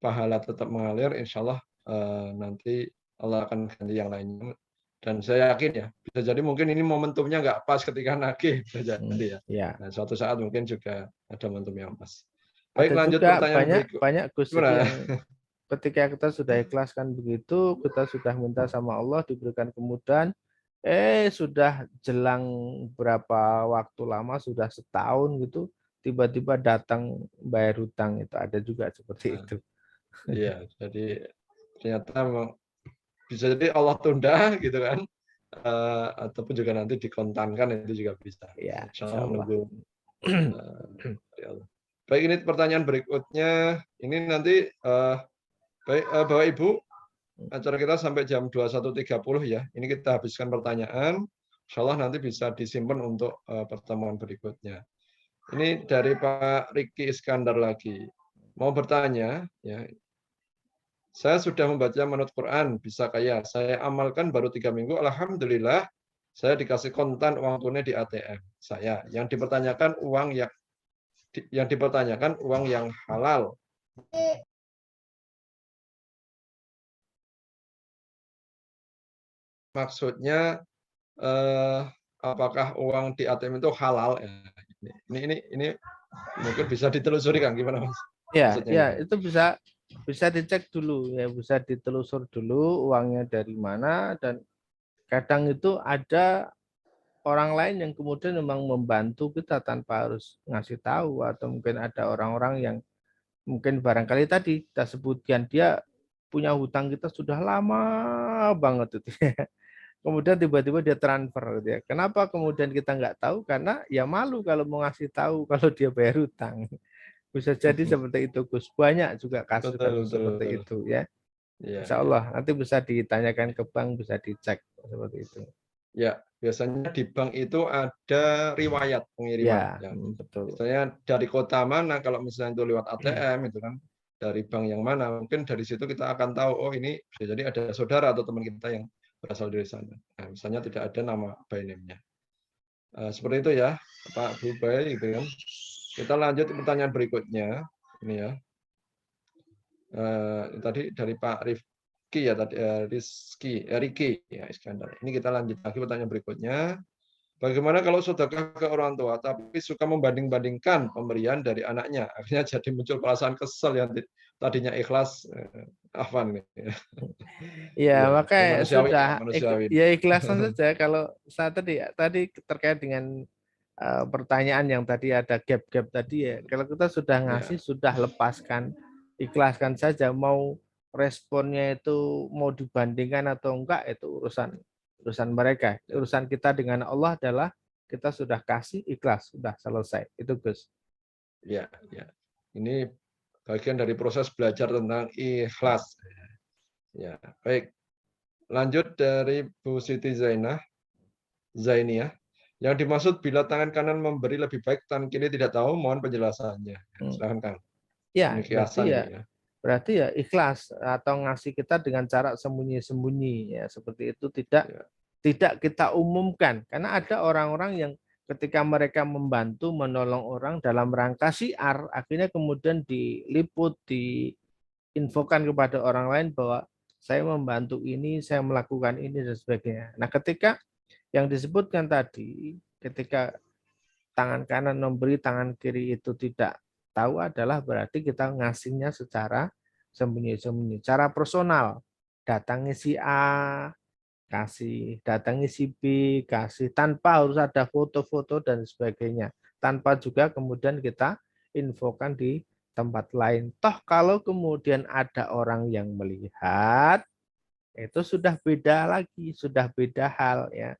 B: pahala tetap mengalir, insya Allah nanti Allah akan ganti yang lainnya. Dan saya yakin ya, bisa jadi mungkin ini momentumnya nggak pas ketika nagih, bisa jadi ya.
A: Ya.
B: Nah, suatu saat mungkin juga ada momentum yang pas. Baik,
A: Ada
B: lanjut
A: juga
B: pertanyaan berikut.
A: banyak Gus
B: Gimana?
A: yang ketika kita sudah ikhlaskan begitu, kita sudah minta sama Allah diberikan kemudahan, sudah jelang berapa waktu lama, sudah setahun gitu, tiba-tiba datang bayar hutang. Itu ada juga seperti itu.
B: Iya, jadi ternyata bisa jadi Allah tunda gitu kan, ataupun juga nanti dikontankan, itu juga bisa.
A: Ya,
B: Insya
A: insya
B: Allah
A: Allah.
B: nunggu. Ya Allah. Baik, ini pertanyaan berikutnya. Ini nanti baik Bapak Ibu, acara kita sampai jam 21.30 ya. Ini kita habiskan pertanyaan. Insya Allah nanti bisa disimpan untuk pertemuan berikutnya. Ini dari Pak Riki Iskandar lagi. Mau bertanya, ya. Saya sudah membaca manut Quran, bisa kaya. Saya amalkan baru 3 minggu. Alhamdulillah, saya dikasih kontan uang tunai di ATM. Saya yang dipertanyakan uang yang halal. Maksudnya apakah uang di ATM itu halal? Ini mungkin bisa ditelusuri kan, gimana Mas?
A: Ya, itu bisa dicek dulu ya, bisa ditelusur dulu uangnya dari mana, dan kadang itu ada orang lain yang kemudian memang membantu kita tanpa harus ngasih tahu, atau mungkin ada orang-orang yang mungkin barangkali tadi kita sebutkan dia punya hutang kita sudah lama banget itu. Kemudian tiba-tiba dia transfer gitu ya. Kenapa kemudian kita nggak tahu? Karena ya malu kalau mau ngasih tahu kalau dia bayar hutang. Bisa jadi seperti itu, Gus. Banyak juga kasus-kasus seperti itu ya. Insya Allah nanti bisa ditanyakan ke bank, bisa dicek seperti itu.
B: Ya, biasanya di bank itu ada riwayat pengiriman.
A: Ya, betul.
B: Misalnya dari kota mana, kalau misalnya itu lewat ATM itu kan, dari bank yang mana, mungkin dari situ kita akan tahu, oh ini bisa jadi ada saudara atau teman kita yang berasal dari sana. Nah, misalnya tidak ada nama by name-nya. Seperti itu ya, Pak Bu Bay, gitu kan. Kita lanjut pertanyaan berikutnya. Ini ya. Tadi dari Pak Rifki ya, tadi Riki ya, Iskandar. Ini kita lanjut lagi pertanyaan berikutnya. Bagaimana kalau sedekah ke orang tua tapi suka membanding-bandingkan pemberian dari anaknya, akhirnya jadi muncul perasaan kesel yang tadinya ikhlas, apa nih?
A: Ya, makanya sudah
B: manusiawi.
A: Ya ikhlasan saja. Kalau saya tadi terkait dengan pertanyaan yang tadi ada gap-gap tadi ya. Kalau kita sudah ngasih, sudah lepaskan, ikhlaskan saja. Mau responnya itu mau dibandingkan atau enggak, itu urusan mereka. Urusan kita dengan Allah adalah kita sudah kasih, ikhlas, sudah selesai. Itu Gus.
B: Ya. Ini bagian dari proses belajar tentang ikhlas. Ya, baik. Lanjut dari Bu Siti Zainiyah. Yang dimaksud bila tangan kanan memberi lebih baik, tangan kiri tidak tahu, mohon penjelasannya. Silakan Kang.
A: Ya,
B: Ini kiasan ini ya.
A: berarti ya ikhlas atau ngasih kita dengan cara sembunyi-sembunyi ya, seperti itu tidak kita umumkan, karena ada orang-orang yang ketika mereka membantu menolong orang dalam rangka syiar, akhirnya kemudian diliput, diinfokan kepada orang lain bahwa saya membantu ini, saya melakukan ini dan sebagainya. Nah, ketika yang disebutkan tadi, ketika tangan kanan memberi, tangan kiri itu tidak tahu, adalah berarti kita ngasihnya secara sembunyi-sembunyi, cara personal. Datangi si A, kasih, datangi si B, kasih, tanpa harus ada foto-foto dan sebagainya. Tanpa juga kemudian kita infokan di tempat lain. Toh kalau kemudian ada orang yang melihat, itu sudah beda lagi, sudah beda hal ya.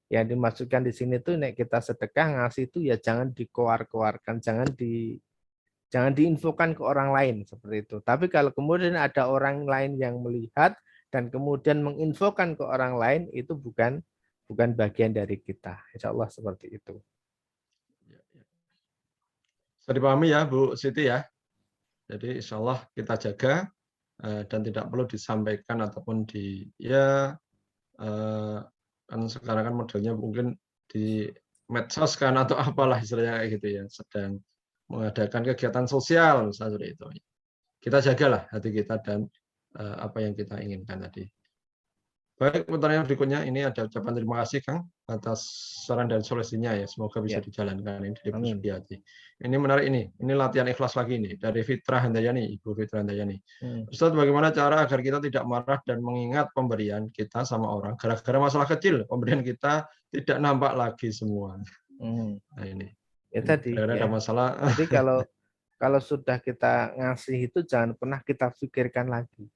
A: Yang dimaksudkan di sini tuh nek kita sedekah ngasih itu ya jangan dikoar-koarkan, jangan diinfokan ke orang lain seperti itu. Tapi kalau kemudian ada orang lain yang melihat dan kemudian menginfokan ke orang lain, itu bukan bagian dari kita. Insya Allah seperti itu.
B: Bisa dipahami ya Bu Siti ya. Jadi insya Allah kita jaga dan tidak perlu disampaikan ataupun kan sekarang kan modelnya mungkin di medsos kan atau apalah istilahnya kayak gitu ya, sedang mengadakan kegiatan sosial misalnya seperti itu. Kita jagalah hati kita dan apa yang kita inginkan tadi. Baik, pertanyaan berikutnya ini ada ucapan terima kasih Kang atas saran dan solusinya ya. Semoga bisa dijalankan ini dari Bu Sugiyati. Ini menarik ini latihan ikhlas lagi nih dari Fitrah Handayani, Ibu Fitrah Handayani. Ustaz, bagaimana cara agar kita tidak marah dan mengingat pemberian kita sama orang gara-gara masalah kecil, pemberian kita tidak nampak lagi semua. Nah ini.
A: Ya tadi
B: ada masalah.
A: Jadi kalau sudah kita ngasih itu jangan pernah kita pikirkan lagi.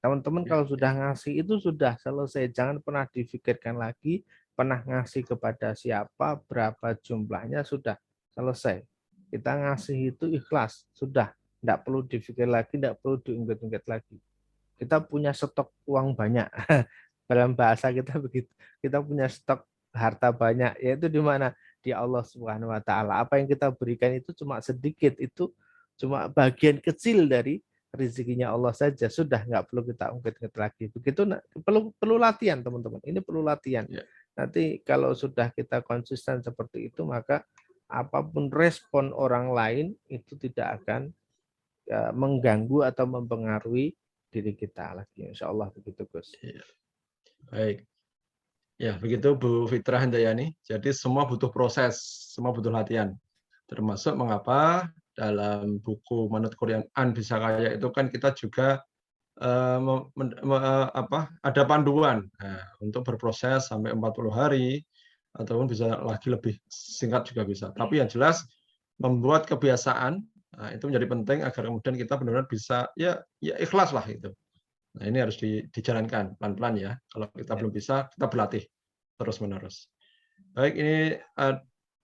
A: Teman-teman kalau sudah ngasih itu sudah selesai, jangan pernah difikirkan lagi, pernah ngasih kepada siapa, berapa jumlahnya, sudah selesai. Kita ngasih itu ikhlas, sudah, tidak perlu dipikir lagi, tidak perlu diungkit-ungkit lagi. Kita punya stok uang banyak, dalam bahasa kita begitu. Kita punya stok harta banyak, yaitu di mana? Di Allah Subhanahu Wa Taala. Apa yang kita berikan itu cuma sedikit, itu cuma bagian kecil dari rezekinya Allah saja, sudah nggak perlu kita ungkit-ungkit lagi. Begitu perlu latihan teman-teman. Ini perlu latihan. Nanti kalau sudah kita konsisten seperti itu, maka apapun respon orang lain itu tidak akan mengganggu atau mempengaruhi diri kita lagi. Insya Allah begitu Gus.
B: Baik. Ya begitu Bu Fitrah Handayani. Jadi semua butuh proses, semua butuh latihan. Termasuk mengapa dalam buku Manut Quran Bisa Kaya itu kan kita juga ada panduan untuk berproses sampai 40 hari ataupun bisa lagi lebih singkat juga bisa. Tapi yang jelas membuat kebiasaan itu menjadi penting agar kemudian kita benar-benar bisa ya ikhlas lah itu. Nah ini harus dijalankan pelan-pelan ya. Kalau kita belum bisa, kita berlatih terus-menerus. Baik, ini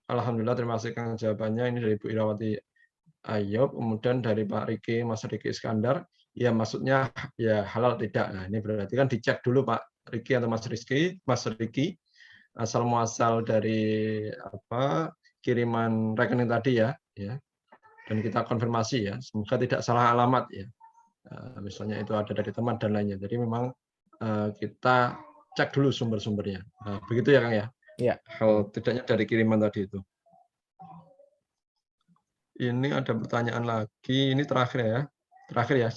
B: alhamdulillah terima kasih Kang jawabannya. Ini dari Bu Irawati Ayub, kemudian dari Pak Riki, Mas Riki Iskandar. Ya maksudnya ya halal tidak. Nah ini berarti kan dicek dulu Pak Riki atau Mas Riki asal muasal dari kiriman rekening tadi ya. Dan kita konfirmasi ya. Semoga tidak salah alamat ya. Misalnya itu ada dari teman dan lainnya. Jadi memang kita cek dulu sumber-sumbernya. Begitu ya Kang ya?
A: Ya.
B: Hal tidaknya dari kiriman tadi itu. Ini ada pertanyaan lagi. Ini terakhir ya.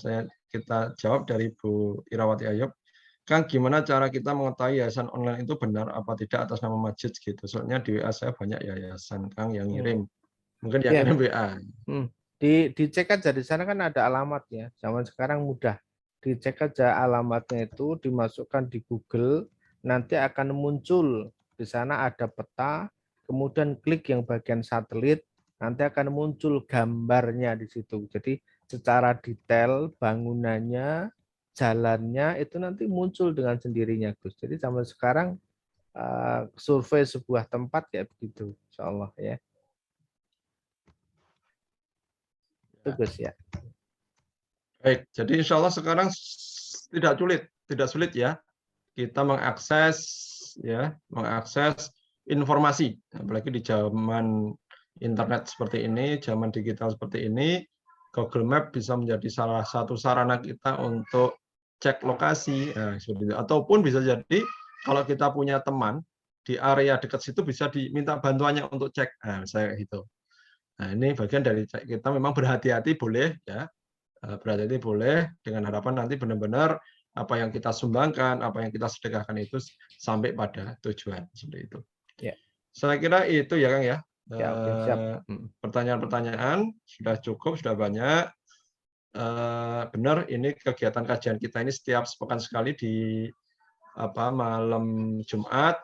B: Kita jawab dari Bu Irawati Ayub. Kang, gimana cara kita mengetahui yayasan online itu benar apa tidak atas nama masjid gitu? Soalnya di WA saya banyak yayasan Kang yang ngirim. Mungkin yang ngirim WA.
A: Dicek aja di sana kan ada alamatnya. Zaman sekarang mudah. Dicek aja alamatnya itu, dimasukkan di Google, nanti akan muncul di sana ada peta, kemudian klik yang bagian satelit, nanti akan muncul gambarnya di situ. Jadi secara detail bangunannya, jalannya itu nanti muncul dengan sendirinya Gus. Jadi zaman sekarang survei sebuah tempat kayak begitu, insya Allah ya. Itu Gus ya.
B: Baik, jadi insya Allah sekarang tidak sulit ya kita mengakses informasi, apalagi di zaman internet seperti ini, zaman digital seperti ini, Google Map bisa menjadi salah satu sarana kita untuk cek lokasi. Nah, seperti itu. Ataupun bisa jadi kalau kita punya teman di area dekat situ bisa diminta bantuannya untuk cek. Nah, saya gitu. Nah, ini bagian dari kita memang berhati-hati boleh ya. Berhati-hati boleh dengan harapan nanti benar-benar apa yang kita sumbangkan, apa yang kita sedekahkan itu sampai pada tujuan seperti itu.
A: Ya.
B: Saya kira itu ya Kang ya.
A: Ya, oke, siap.
B: Pertanyaan-pertanyaan sudah cukup, sudah banyak. Benar, ini kegiatan kajian kita ini setiap sepekan sekali di malam Jumat.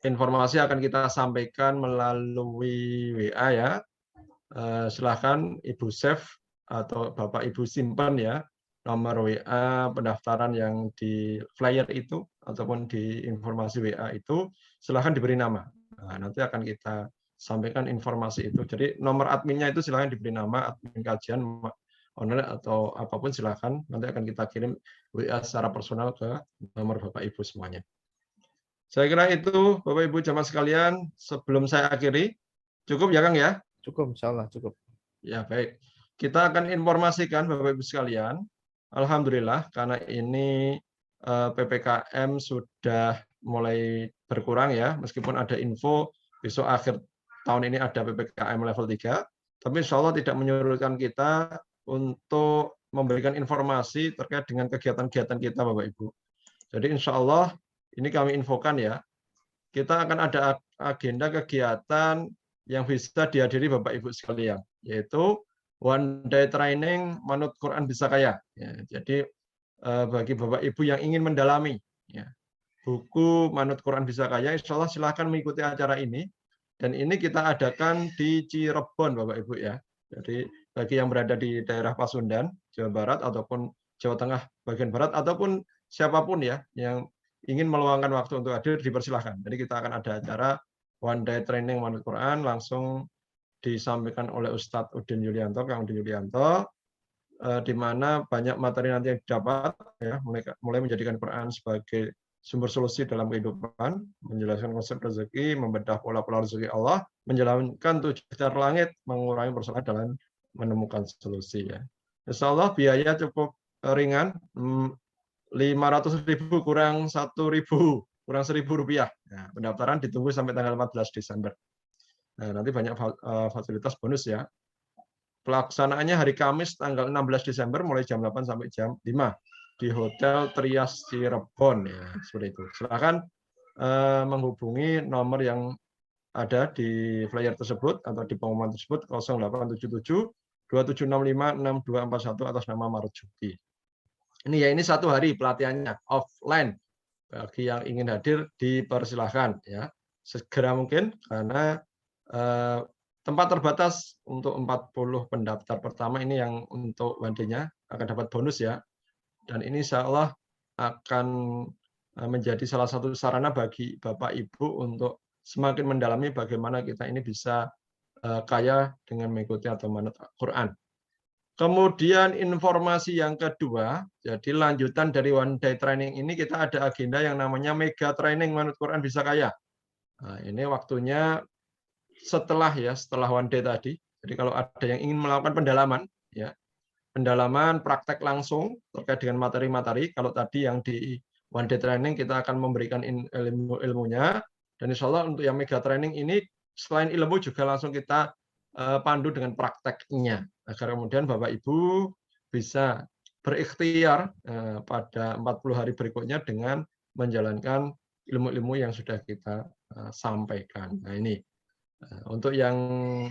B: Informasi akan kita sampaikan melalui WA ya. Silahkan Ibu Chef atau Bapak Ibu simpan ya nomor WA pendaftaran yang di flyer itu ataupun di informasi WA itu, silahkan diberi nama. Nah, nanti akan kita sampaikan informasi itu. Jadi nomor adminnya itu silahkan diberi nama, admin kajian online atau apapun silahkan. Nanti akan kita kirim WA secara personal ke nomor Bapak Ibu semuanya. Saya kira itu Bapak Ibu jamaah sekalian. Sebelum saya akhiri, cukup ya Kang ya?
A: Cukup, insya Allah cukup.
B: Ya baik. Kita akan informasikan Bapak Ibu sekalian. Alhamdulillah karena ini PPKM sudah mulai berkurang ya, meskipun ada info besok akhir tahun ini ada PPKM level 3, tapi insya Allah tidak menyurutkan kita untuk memberikan informasi terkait dengan kegiatan-kegiatan kita Bapak Ibu. Jadi insya Allah ini kami infokan ya, kita akan ada agenda kegiatan yang bisa dihadiri Bapak Ibu sekalian, yaitu One Day Training Manut Quran Bisa Kaya. Ya, jadi bagi Bapak Ibu yang ingin mendalami ya, buku Manut Quran Bisa Kaya, insya Allah silahkan mengikuti acara ini. Dan ini kita adakan di Cirebon, Bapak Ibu ya. Jadi bagi yang berada di daerah Pasundan, Jawa Barat, ataupun Jawa Tengah bagian Barat, ataupun siapapun ya yang ingin meluangkan waktu untuk hadir, dipersilahkan. Jadi kita akan ada acara One Day Training Manut Quran, langsung disampaikan oleh Ustadz Udin Yulianto, Kang Udin Yulianto, di mana banyak materi nanti yang didapat, ya, mulai menjadikan Quran sebagai sumber solusi dalam kehidupan, menjelaskan konsep rezeki, membedah pola-pola rezeki Allah, menjalankan 7 cara langit, mengurangi persoalan dalam menemukan solusi. Ya. Insya Allah biaya cukup ringan, 500.000 kurang 1.000, kurang Rp1.000. Nah, pendaftaran ditunggu sampai tanggal 14 Desember. Nah, nanti banyak fasilitas bonus ya. Pelaksanaannya hari Kamis tanggal 16 Desember mulai jam 8 sampai jam 5 di Hotel Trias Cirebon ya, seperti itu. Silakan menghubungi nomor yang ada di flyer tersebut atau di pengumuman tersebut 0877 2765 6241 atas nama Marjuki. Ini ya, ini 1 hari pelatihannya offline. Bagi yang ingin hadir dipersilahkan ya. Segera mungkin karena tempat terbatas untuk 40 pendaftar pertama ini yang untuk one day-nya akan dapat bonus ya. Dan ini insya Allah akan menjadi salah satu sarana bagi Bapak Ibu untuk semakin mendalami bagaimana kita ini bisa kaya dengan mengikuti atau manut Quran. Kemudian informasi yang kedua, jadi lanjutan dari One Day Training ini kita ada agenda yang namanya Mega Training Manut Quran Bisa Kaya. Nah, ini waktunya setelah One Day tadi. Jadi kalau ada yang ingin melakukan pendalaman, ya, pendalaman praktek langsung terkait dengan materi-materi. Kalau tadi yang di One Day Training kita akan memberikan ilmunya, dan insya Allah untuk yang Mega Training ini selain ilmu juga langsung kita pandu dengan prakteknya, agar kemudian Bapak Ibu bisa berikhtiar pada 40 hari berikutnya dengan menjalankan ilmu-ilmu yang sudah kita sampaikan. Nah ini untuk yang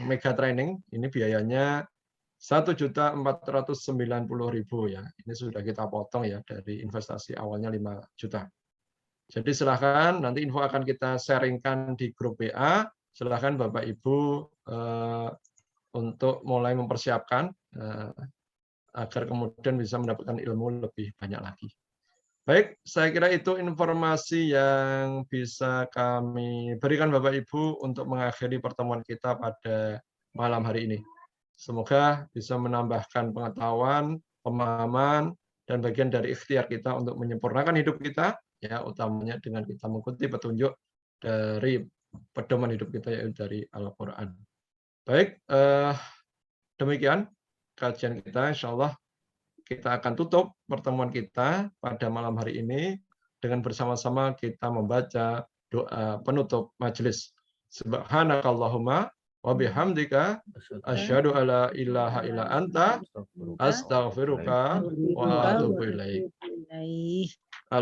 B: Mega Training ini biayanya 1.490.000 ya. Ini sudah kita potong ya dari investasi awalnya 5 juta. Jadi silahkan nanti info akan kita sharingkan di grup WA. Silahkan Bapak Ibu untuk mulai mempersiapkan agar kemudian bisa mendapatkan ilmu lebih banyak lagi. Baik, saya kira itu informasi yang bisa kami berikan Bapak Ibu untuk mengakhiri pertemuan kita pada malam hari ini. Semoga bisa menambahkan pengetahuan, pemahaman, dan bagian dari ikhtiar kita untuk menyempurnakan hidup kita, ya utamanya dengan kita mengikuti petunjuk dari pedoman hidup kita yaitu dari Al-Quran. Baik, demikian kajian kita. Insya Allah kita akan tutup pertemuan kita pada malam hari ini dengan bersama-sama kita membaca doa penutup majelis. Subhanakallahumma wa bihamdika asyhadu alla ilaha illa anta astaghfiruka wa atubu ilaik.